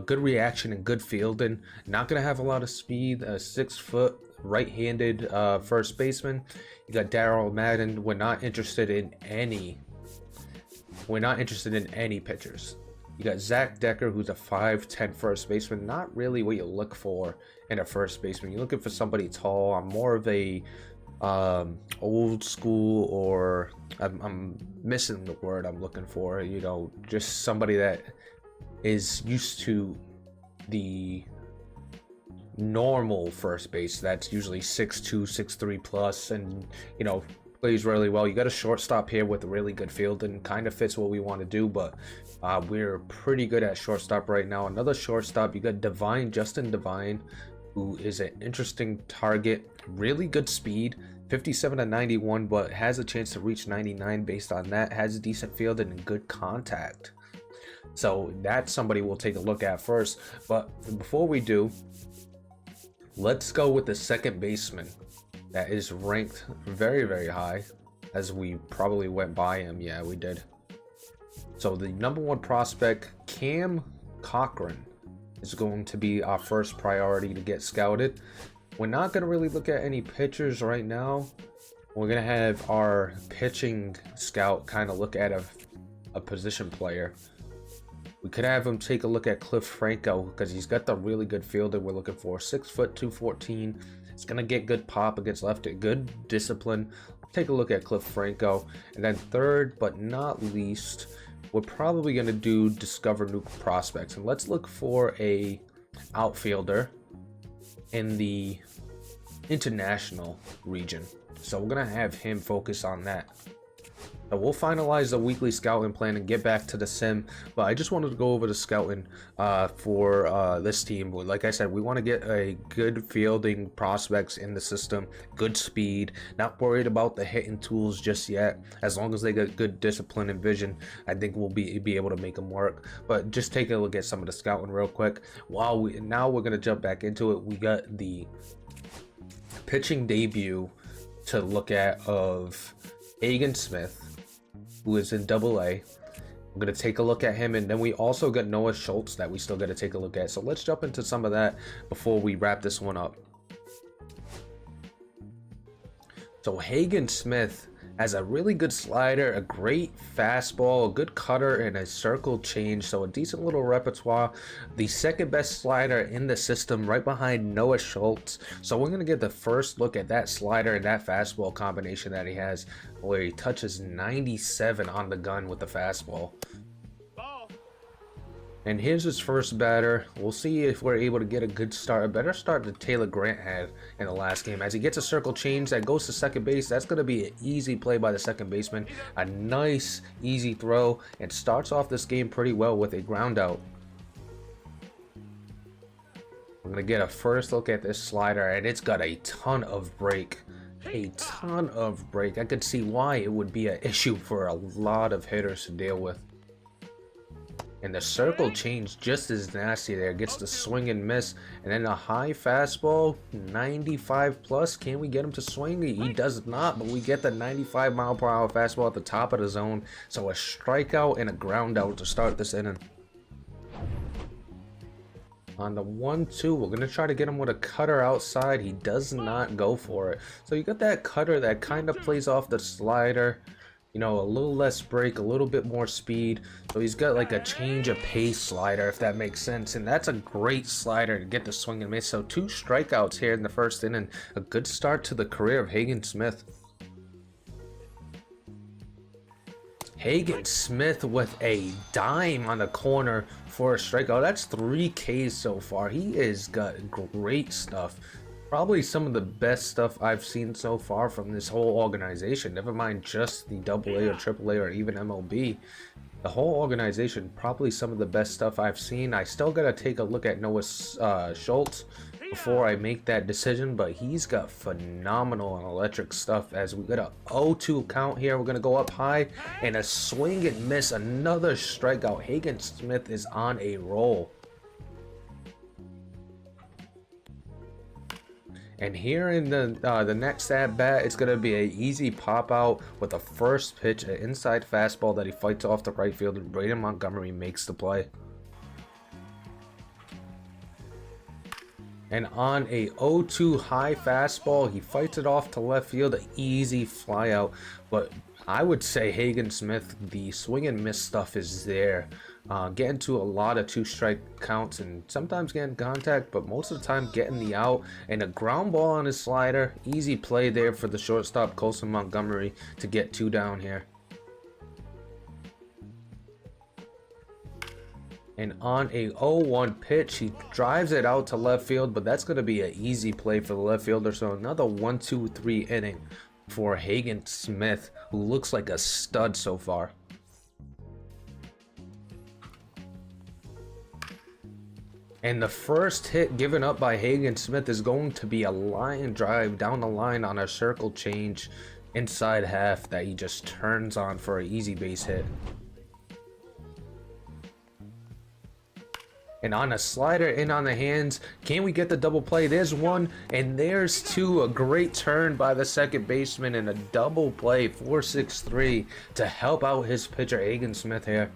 good reaction, and good fielding. Not going to have a lot of speed. 6 foot right-handed first baseman. You got Darryl Madden. We're not interested in any pitchers. You got Zach Decker, who's a 5'10" first baseman. Not really what you look for in a first baseman. You're looking for somebody tall. I'm more of a old school, or I'm missing the word I'm looking for. You know, just somebody that is used to the normal first base. That's usually 6'2", 6'3" plus, and you know, plays really well. You got a shortstop here with really good fielding. Kind of fits what we want to do, but we're pretty good at shortstop right now. Another shortstop, you got Justin Devine, who is an interesting target. Really good speed, 57 to 91, but has a chance to reach 99 based on that. Has decent fielding and good contact. So that's somebody we'll take a look at first. But before we do, let's go with the second baseman that is ranked very high, as we probably went by him. Yeah, we did. So the number 1 prospect, Cam Cochran, is going to be our first priority to get scouted. We're not going to really look at any pitchers right now. We're going to have our pitching scout kind of look at a position player. We could have him take a look at Cliff Franco, because he's got the really good fielder we're looking for. 6 foot 214. It's going to get good pop against lefty, good discipline. Take a look at Cliff Franco. And then third but not least, we're probably going to discover new prospects. And let's look for a outfielder in the international region. So we're going to have him focus on that. So we'll finalize the weekly scouting plan and get back to the sim, but I just wanted to go over the scouting for this team. Like I said, we want to get a good fielding prospects in the system, good speed, not worried about the hitting tools just yet. As long as they get good discipline and vision, I think we'll be able to make them work. But just take a look at some of the scouting real quick. Now we're gonna jump back into it. We got the pitching debut to look at of Hagen Smith, who is in AA. I'm going to take a look at him, and then we also got Noah Schultz that we still got to take a look at. So let's jump into some of that before we wrap this one up. So Hagen Smith has a really good slider, a great fastball, a good cutter, and a circle change. So a decent little repertoire. The second best slider in the system, right behind Noah Schultz. So we're going to get the first look at that slider and that fastball combination that he has, where he touches 97 on the gun with the fastball. And here's his first batter. We'll see if we're able to get a good start, a better start than Taylor Grant had in the last game. As he gets a circle change that goes to second base, that's going to be an easy play by the second baseman. A nice, easy throw, and starts off this game pretty well with a ground out. We're going to get a first look at this slider, and it's got a ton of break. A ton of break. I could see why it would be an issue for a lot of hitters to deal with. And the circle change just as nasty there. Gets the swing and miss. And then a high fastball, 95 plus. Can we get him to swing? He does not, but we get the 95 mile per hour fastball at the top of the zone. So a strikeout and a ground out to start this inning. On the 1-2, we're going to try to get him with a cutter outside. He does not go for it. So you got that cutter that kind of plays off the slider. You know, a little less break, a little bit more speed. So he's got like a change of pace slider, if that makes sense. And that's a great slider to get the swing and miss. So 2 strikeouts here in the first inning. A good start to the career of Hagen Smith. Hagen Smith with a dime on the corner for a strikeout. That's 3 Ks so far. He has got great stuff. Probably some of the best stuff I've seen so far from this whole organization. Never mind just the AA or AAA or even MLB. The whole organization, probably some of the best stuff I've seen. I still gotta take a look at Noah Schultz before I make that decision, but he's got phenomenal and electric stuff. As we got a 0-2 count here, we're gonna go up high and a swing and miss, another strikeout. Hagen Smith is on a roll. And here in the next at bat, it's gonna be an easy pop out with the first pitch, an inside fastball that he fights off the right fielder. Braden Montgomery makes the play. And on a 0-2 high fastball, he fights it off to left field, an easy fly out. But I would say Hagen Smith, the swing and miss stuff is there. Getting to a lot of 2-strike counts and sometimes getting contact, but most of the time getting the out. And a ground ball on his slider. Easy play there for the shortstop, Colson Montgomery, to get 2 down here. And on a 0-1 pitch, he drives it out to left field, but that's going to be an easy play for the left fielder. So another 1-2-3 inning for Hagen Smith, who looks like a stud so far. And the first hit given up by Hagen Smith is going to be a line drive down the line on a circle change inside half that he just turns on for an easy base hit. And on a slider in on the hands, can we get the double play? There's one, and there's 2. A great turn by the second baseman and a double play, 4-6-3, to help out his pitcher, Hagen Smith here.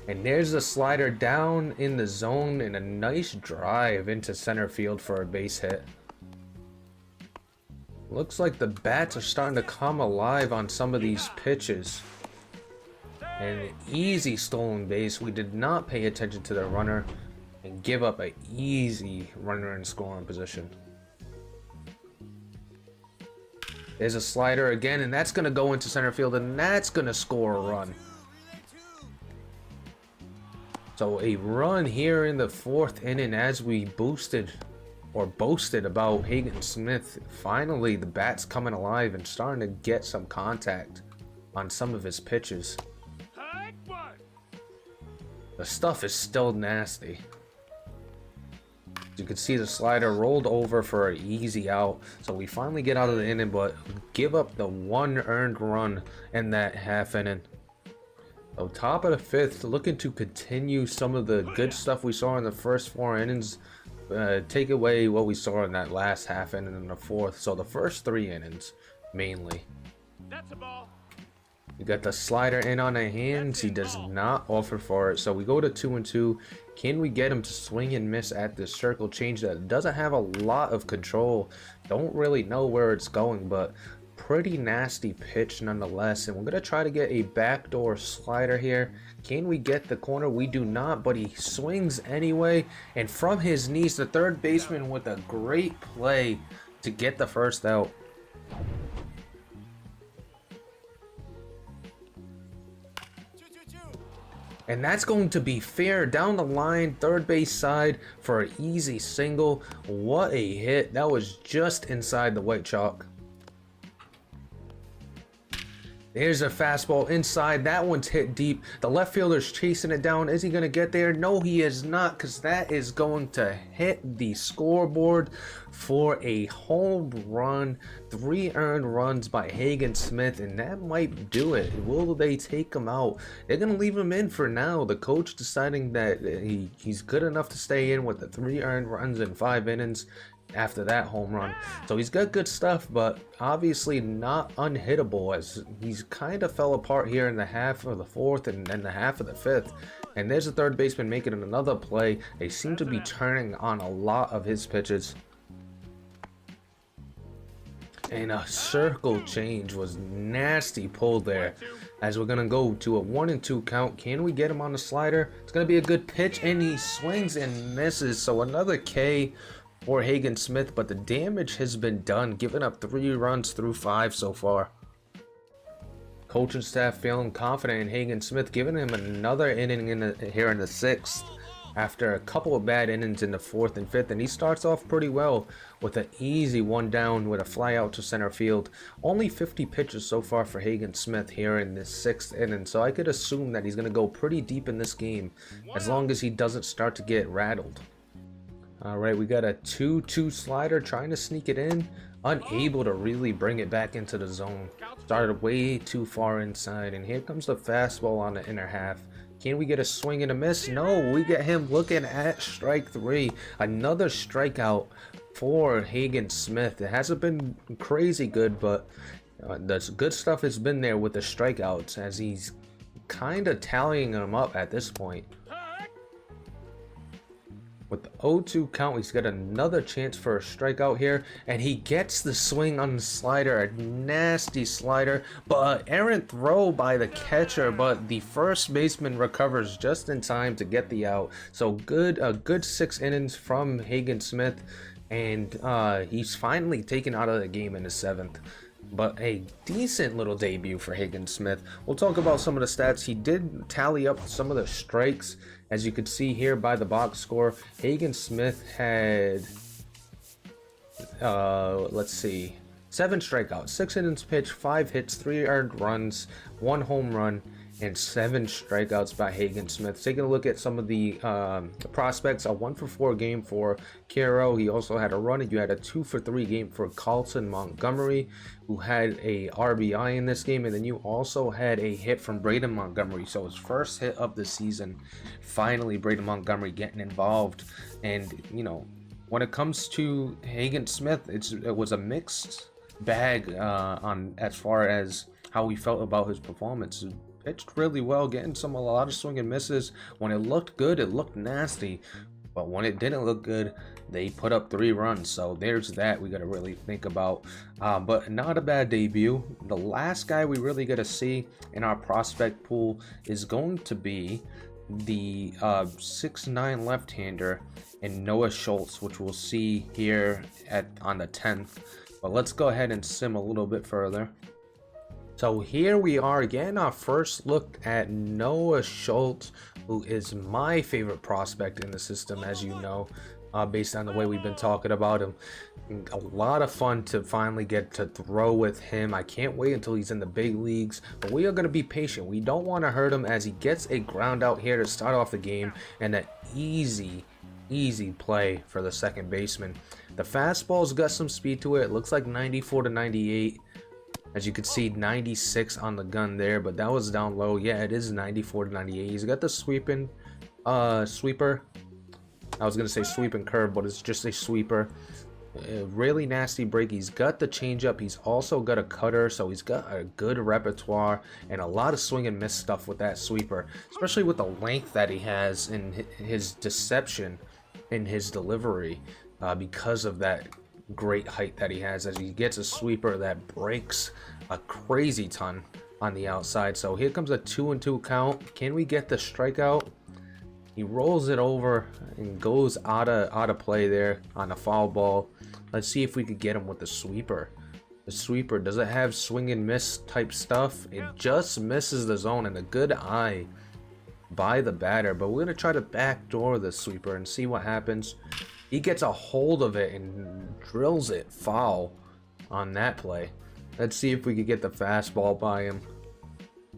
And there's the slider down in the zone and a nice drive into center field for a base hit. Looks like the bats are starting to come alive on some of these pitches. And an easy stolen base. We did not pay attention to the runner and give up an easy runner in scoring position. There's a slider again, and that's going to go into center field, and that's going to score a run. So a run here in the 4th inning as we boosted or boasted about Hagen Smith. Finally, the bat's coming alive and starting to get some contact on some of his pitches. The stuff is still nasty. You can see the slider rolled over for an easy out, so we finally get out of the inning, but give up the one earned run in that half inning. So top of the fifth, looking to continue some of the good stuff we saw in the first 4 innings, take away what we saw in that last half inning in the fourth. So the first 3 innings mainly. That's a ball. You got the slider in on the hands. He does not offer for it. So we go to 2-2. Can we get him to swing and miss at this circle change that doesn't have a lot of control? Don't really know where it's going, but pretty nasty pitch nonetheless. And we're going to try to get a backdoor slider here. Can we get the corner? We do not, but he swings anyway. And from his knees, the third baseman with a great play to get the first out. And that's going to be fair down the line, third base side for an easy single. What a hit. That was just inside the white chalk. There's a fastball inside. That one's hit deep. The left fielder's chasing it down. Is he going to get there? No, he is not, because that is going to hit the scoreboard for a home run. 3 earned runs by Hagen Smith, and that might do it. Will they take him out? They're going to leave him in for now. The coach deciding that he's good enough to stay in with the 3 earned runs in 5 innings. After that home run. So he's got good stuff, but obviously not unhittable, as he's kind of fell apart here in the half of the fourth and then the half of the fifth. And there's a third baseman making another play. They seem to be turning on a lot of his pitches. And a circle change was nasty pulled there, as we're gonna go to a 1-2 count. Can we get him on the slider? It's gonna be a good pitch, and he swings and misses. So another K for Hagen Smith, but the damage has been done, giving up 3 runs through 5 so far. Coaching staff feeling confident in Hagen Smith, giving him another inning here in the 6th after a couple of bad innings in the 4th and 5th, and he starts off pretty well with an easy 1 down with a fly out to center field. Only 50 pitches so far for Hagen Smith here in this 6th inning, so I could assume that he's going to go pretty deep in this game as long as he doesn't start to get rattled. All right, we got a 2-2 slider trying to sneak it in, unable to really bring it back into the zone. Started way too far inside, and here comes the fastball on the inner half. Can we get a swing and a miss? No, we get him looking at strike 3. Another strikeout for Hagen Smith. It hasn't been crazy good, but the good stuff has been there with the strikeouts, as he's kind of tallying them up at this point. With the 0-2 count, he's got another chance for a strikeout here, and he gets the swing on the slider, a nasty slider, but errant throw by the catcher, but the first baseman recovers just in time to get the out. So a good 6 innings from Hagen Smith, and he's finally taken out of the game in the 7th. But a decent little debut for Hagen Smith. We'll talk about some of the stats. He did tally up some of the strikes. As you could see here by the box score, Hagen Smith had, let's see, 7 strikeouts, 6 innings pitched, 5 hits, 3 earned runs, 1 home run, and 7 strikeouts by Hagen Smith. Taking a look at some of the prospects, a 1-for-4 game for Caro. He also had a run, and you had a 2-for-3 game for Carlton Montgomery, who had a RBI in this game, and then you also had a hit from Braden Montgomery. So his first hit of the season. Finally, Braden Montgomery getting involved. And you know, when it comes to Hagen Smith, it was a mixed bag on as far as how we felt about his performance. Pitched really well, getting a lot of swing and misses. When it looked good, it looked nasty, but when it didn't look good, they put up 3 runs. So there's that we got to really think about, but not a bad debut. The last guy we really got to see in our prospect pool is going to be the 6'9" left-hander in Noah Schultz, which we'll see here on the 10th. But let's go ahead and sim a little bit further. So here we are again, our first look at Noah Schultz, who is my favorite prospect in the system, as you know. based on the way we've been talking about him. A lot of fun to finally get to throw with him. I can't wait until he's in the big leagues, but we are going to be patient. We don't want to hurt him as he gets a ground out here to start off the game, and an easy play for the second baseman. The fastball's got some speed to it. It looks like 94 to 98. As you can see, 96 on the gun there, but that was down low. Yeah, it is 94 to 98. He's got the sweeper. I was gonna say sweep and curve, but it's just a sweeper. A really nasty break. He's got the changeup. He's also got a cutter, so he's got a good repertoire and a lot of swing and miss stuff with that sweeper, especially with the length that he has and his deception in his delivery, because of that great height that he has. As he gets a sweeper that breaks a crazy ton on the outside. So here comes a 2-2 count. Can we get the strikeout? He rolls it over and goes out of play there on a foul ball. Let's see if we could get him with the sweeper. The sweeper, does it have swing and miss type stuff? It just misses the zone, and a good eye by the batter. But we're going to try to backdoor the sweeper and see what happens. He gets a hold of it and drills it foul on that play. Let's see if we could get the fastball by him.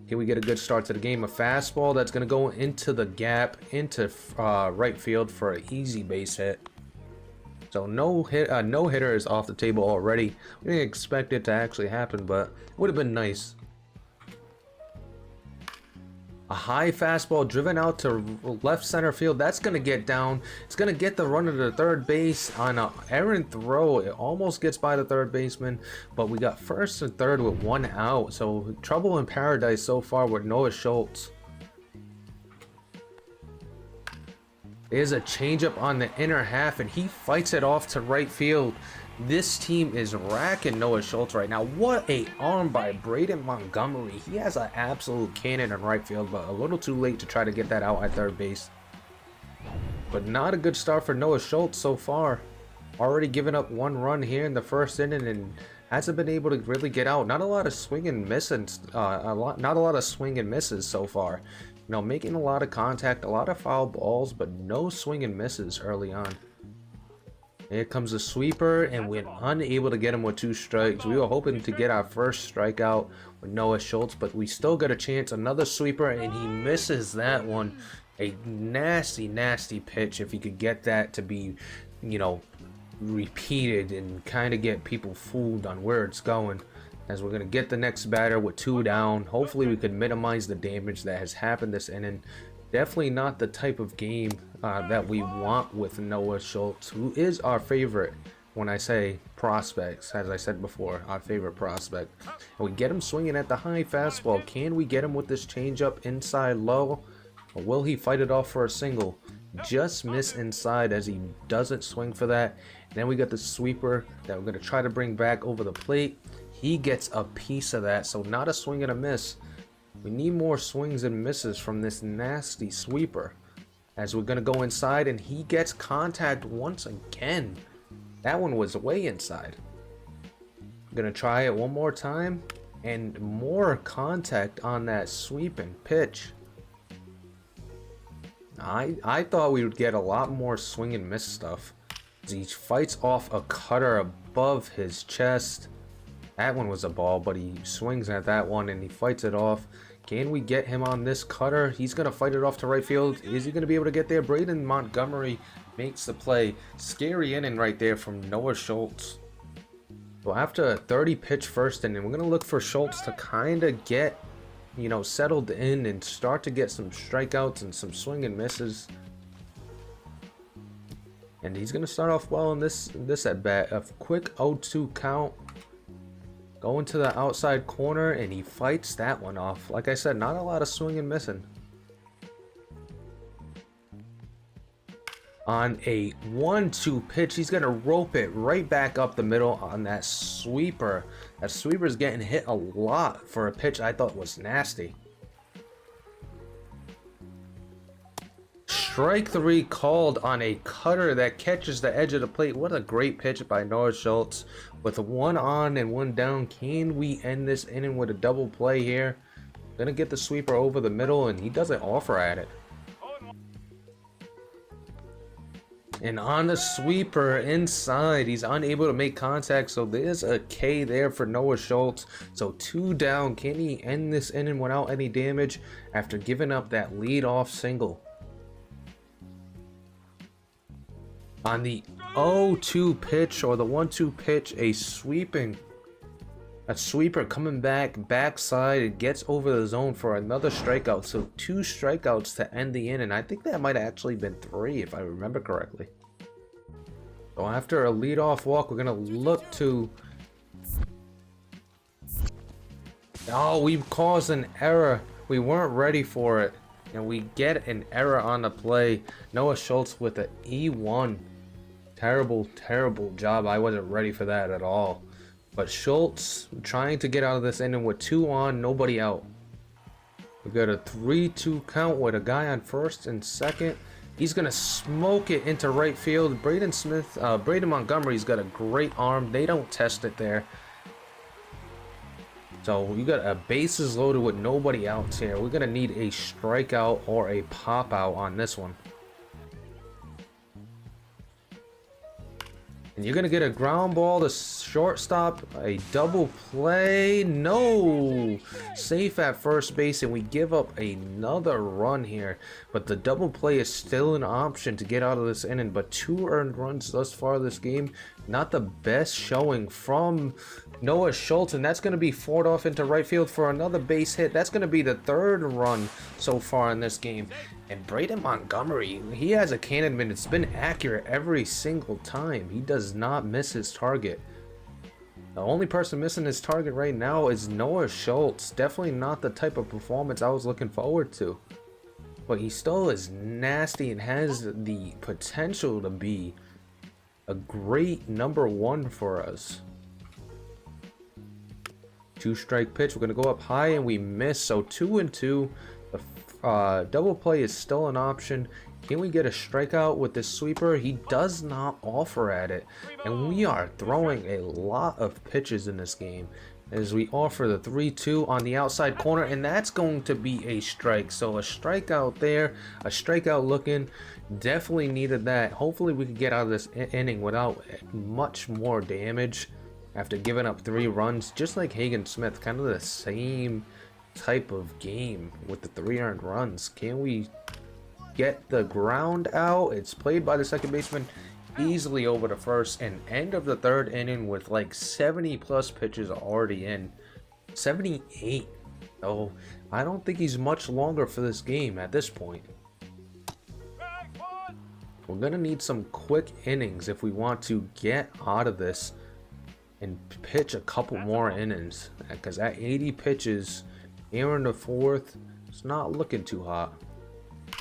Can we get a good start to the game? A fastball that's going to go into the gap, into right field for an easy base hit. So no hitter is off the table already. We didn't expect it to actually happen, but it would have been nice. A high fastball driven out to left center field. That's going to get down. It's going to get the runner to third base on an errant throw. It almost gets by the third baseman, but we got first and third with one out. So trouble in paradise so far with Noah Schultz. There's a changeup on the inner half, and he fights it off to right field. This team is racking Noah Schultz right now. What a arm by Braden Montgomery. He has an absolute cannon in right field, but a little too late to try to get that out at third base. But not a good start for Noah Schultz so far. Already given up one run here in the first inning and hasn't been able to really get out. Not a lot of swing and misses, not a lot of swing and misses so far. You know, making a lot of contact, a lot of foul balls, but no swing and misses early on. Here comes a sweeper, and we're unable to get him with 2 strikes. We were hoping to get our first strikeout with Noah Schultz, but we still got a chance. Another sweeper, and he misses that one. A nasty pitch. If he could get that to be, you know, repeated and kind of get people fooled on where it's going. As we're going to get the next batter with 2 down. Hopefully we can minimize the damage that has happened this inning. Definitely not the type of game that we want with Noah Schultz, who is our favorite. When I say prospects, as I said before, our favorite prospect. And we get him swinging at the high fastball. Can we get him with this changeup inside low? Or will he fight it off for a single? Just miss inside as he doesn't swing for that. And then we got the sweeper that we're going to try to bring back over the plate. He gets a piece of that, so not a swing and a miss. We need more swings and misses from this nasty sweeper. As we're going to go inside, and he gets contact once again. That one was way inside. I'm going to try it one more time. And more contact on that sweeping pitch. I thought we would get a lot more swing and miss stuff. He fights off a cutter above his chest. That one was a ball, but he swings at that one and he fights it off. Can we get him on this cutter? He's going to fight it off to right field. Is he going to be able to get there? Braden Montgomery makes the play. Scary inning right there from Noah Schultz. So after a 30-pitch first inning, we're going to look for Schultz to kind of get, you know, settled in and start to get some strikeouts and some swing and misses. And he's going to start off well in this at bat. A quick 0-2 count. Going to the outside corner, and he fights that one off. Like I said, not a lot of swing and missing. On a 1-2 pitch, he's going to rope it right back up the middle on that sweeper. That sweeper's getting hit a lot for a pitch I thought was nasty. Strike 3 called on a cutter that catches the edge of the plate. What a great pitch by Noah Schultz. With 1 on and 1 down, can we end this inning with a double play here? Gonna get the sweeper over the middle, and he doesn't offer at it. And on the sweeper inside, he's unable to make contact. So there's a K there for Noah Schultz. So 2 down. Can he end this inning without any damage after giving up that leadoff single? On the 0-2 pitch or the 1-2 pitch, a sweeper coming backside, it gets over the zone for another strikeout. So 2 strikeouts to end the inning. I think that might have actually been 3 if I remember correctly. So after a leadoff walk, we're gonna look to... Oh, we caused an error. We weren't ready for it. And we get an error on the play. Noah Schultz with an E1. Terrible, terrible job. I wasn't ready for that at all. But Schultz trying to get out of this inning with 2 on, nobody out. We got a 3-2 count with a guy on first and second. He's gonna smoke it into right field. Braden Montgomery's got a great arm. They don't test it there. So you got a bases loaded with nobody out here. We're gonna need a strikeout or a pop out on this one. And you're gonna get a ground ball to shortstop, a double play, no! Safe at first base, and we give up another run here. But the double play is still an option to get out of this inning, but 2 earned runs thus far this game. Not the best showing from Noah Schultz, and that's gonna be fought off into right field for another base hit. That's gonna be the 3rd run so far in this game. And Braden Montgomery, he has a cannon, and it's been accurate every single time. He does not miss his target. The only person missing his target right now is Noah Schultz. Definitely not the type of performance I was looking forward to. But he still is nasty and has the potential to be a great number 1 for us. 2-strike pitch. We're going to go up high and we miss. So 2-2. The double play is still an option. Can we get a strikeout with this sweeper? He does not offer at it. And we are throwing a lot of pitches in this game as we offer the 3-2 on the outside corner, and that's going to be a strike. So a strikeout there, a strikeout looking. Definitely needed that. Hopefully we can get out of this inning without much more damage after giving up 3 runs, just like Hagen Smith. Kind of the same type of game with the 3 earned runs. Can we get the ground out? It's played by the second baseman easily over to first, and end of the 3rd inning with like 70 plus pitches already in. 78. So I don't think he's much longer for this game at this point. We're gonna need some quick innings if we want to get out of this and pitch a couple more innings, because at 80 pitches here in the 4th, it's not looking too hot.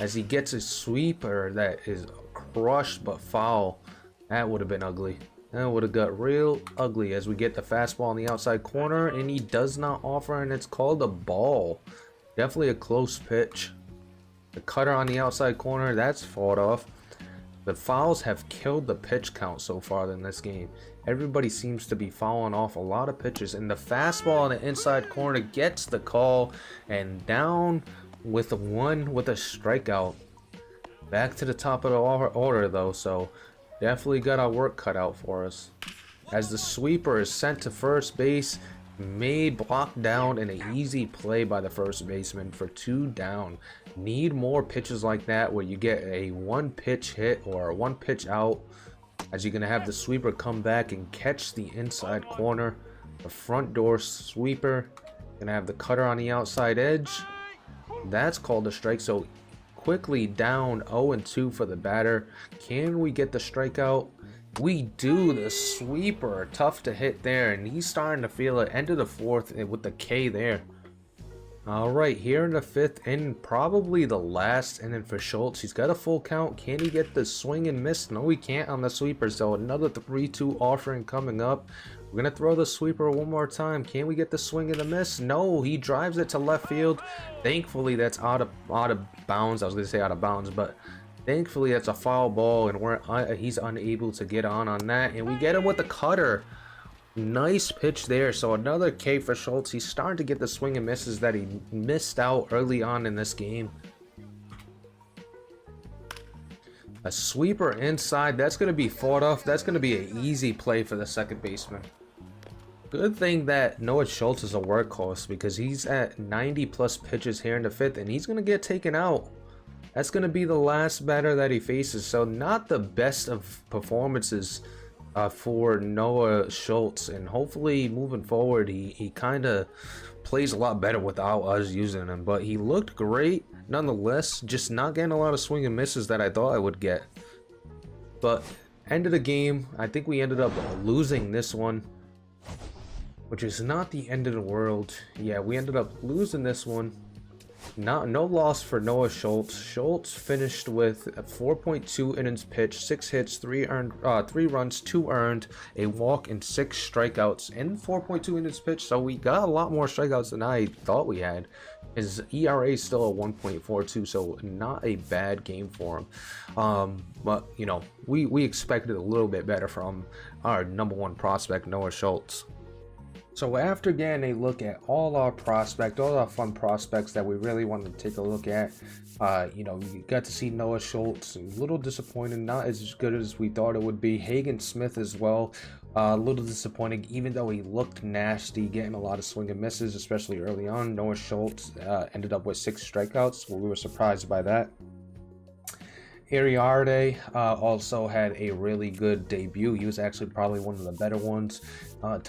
As he gets a sweeper that is crushed but foul. That would have been ugly. That would have got real ugly as we get the fastball on the outside corner, and he does not offer, and it's called a ball. Definitely a close pitch. The cutter on the outside corner, that's fought off. The fouls have killed the pitch count so far in this game. Everybody seems to be fouling off a lot of pitches, and the fastball on the inside corner gets the call, and down with a strikeout. Back to the top of the order though, so definitely got our work cut out for us. As the sweeper is sent to first base, made blocked down in an easy play by the first baseman for 2 down. Need more pitches like that where you get a 1-pitch hit or a 1-pitch out, as you're gonna have the sweeper come back and catch the inside corner. The front door sweeper, gonna have the cutter on the outside edge. That's called a strike. So quickly down 0-2 for the batter. Can we get the strikeout? We do. The sweeper, tough to hit there, and he's starting to feel it. End of the 4th with the K there. All right, here in the 5th inning, probably the last inning for Schultz. He's got a full count. Can he get the swing and miss? No, he can't on the sweeper. So another 3-2 offering coming up. We're gonna throw the sweeper one more time. Can we get the swing and the miss? No, he drives it to left field. Thankfully, that's out of bounds. I was gonna say out of bounds, but thankfully that's a foul ball, and he's unable to get on that. And we get him with the cutter. Nice pitch there. So another K for Schultz. He's starting to get the swing and misses that he missed out early on in this game. A sweeper inside. That's going to be fought off. That's going to be an easy play for the second baseman. Good thing that Noah Schultz is a workhorse because he's at 90 plus pitches here in the fifth and he's going to get taken out. That's going to be the last batter that he faces. So not the best of performances for Noah Schultz. And hopefully moving forward, he kind of plays a lot better without us using him. But he looked great nonetheless. Just not getting a lot of swing and misses that I thought I would get. But end of the game, I think we ended up losing this one, which is not the end of the world. Yeah, we ended up losing this one. No loss for Noah Schultz. Schultz finished with 4.2 innings pitched, 6 hits, 3 runs, 2 earned, a walk, and 6 strikeouts in 4.2 innings pitched. So we got a lot more strikeouts than I thought we had. His ERA is still at 1.42, so not a bad game for him. But you know, we expected a little bit better from our #1 prospect, Noah Schultz. So after getting a look at all our fun prospects that we really wanted to take a look at, you know, you got to see Noah Schultz, a little disappointed, not as good as we thought it would be. Hagen Smith as well, a little disappointing, even though he looked nasty, getting a lot of swing and misses, especially early on. Noah Schultz ended up with 6 strikeouts, we were surprised by that. Ariarde also had a really good debut. He was actually probably one of the better ones. Grant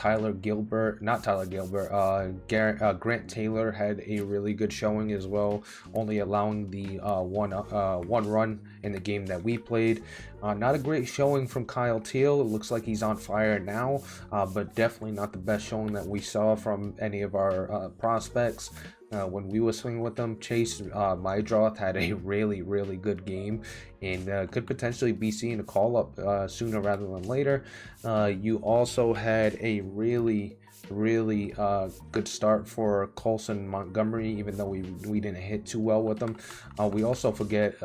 Taylor had a really good showing as well, only allowing the one run in the game that we played. Not a great showing from Kyle Teal. It looks like he's on fire now, but definitely not the best showing that we saw from any of our prospects. When we were swinging with them, Chase Mydroth had a really good game and could potentially be seeing a call up sooner rather than later. You also had a really good start for Colson Montgomery, even though we didn't hit too well with them. We also forget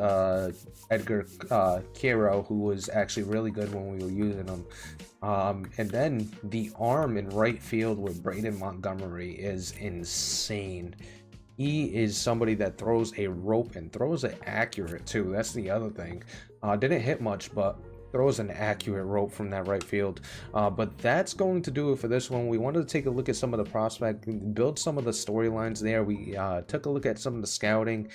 Edgar Quero, who was actually really good when we were using him. And then the arm in right field with Braden Montgomery is insane. He is somebody that throws a rope and throws it accurate too. That's the other thing. Didn't hit much, but throws an accurate rope from that right field. But that's going to do it for this one. We wanted to take a look at some of the prospect, build some of the storylines there. We took a look at some of the scouting.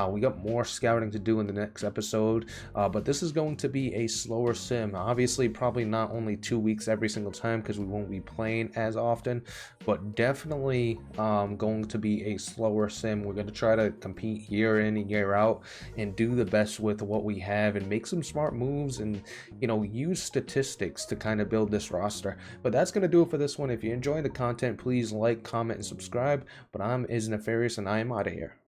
We got more scouting to do in the next episode, but this is going to be a slower sim. Obviously, probably not only 2 weeks every single time because we won't be playing as often, but definitely going to be a slower sim. We're going to try to compete year in and year out and do the best with what we have and make some smart moves and, you know, use statistics to kind of build this roster. But that's going to do it for this one. If you're enjoying the content, please like, comment, and subscribe. But I'm Is Nefarious, and I am out of here.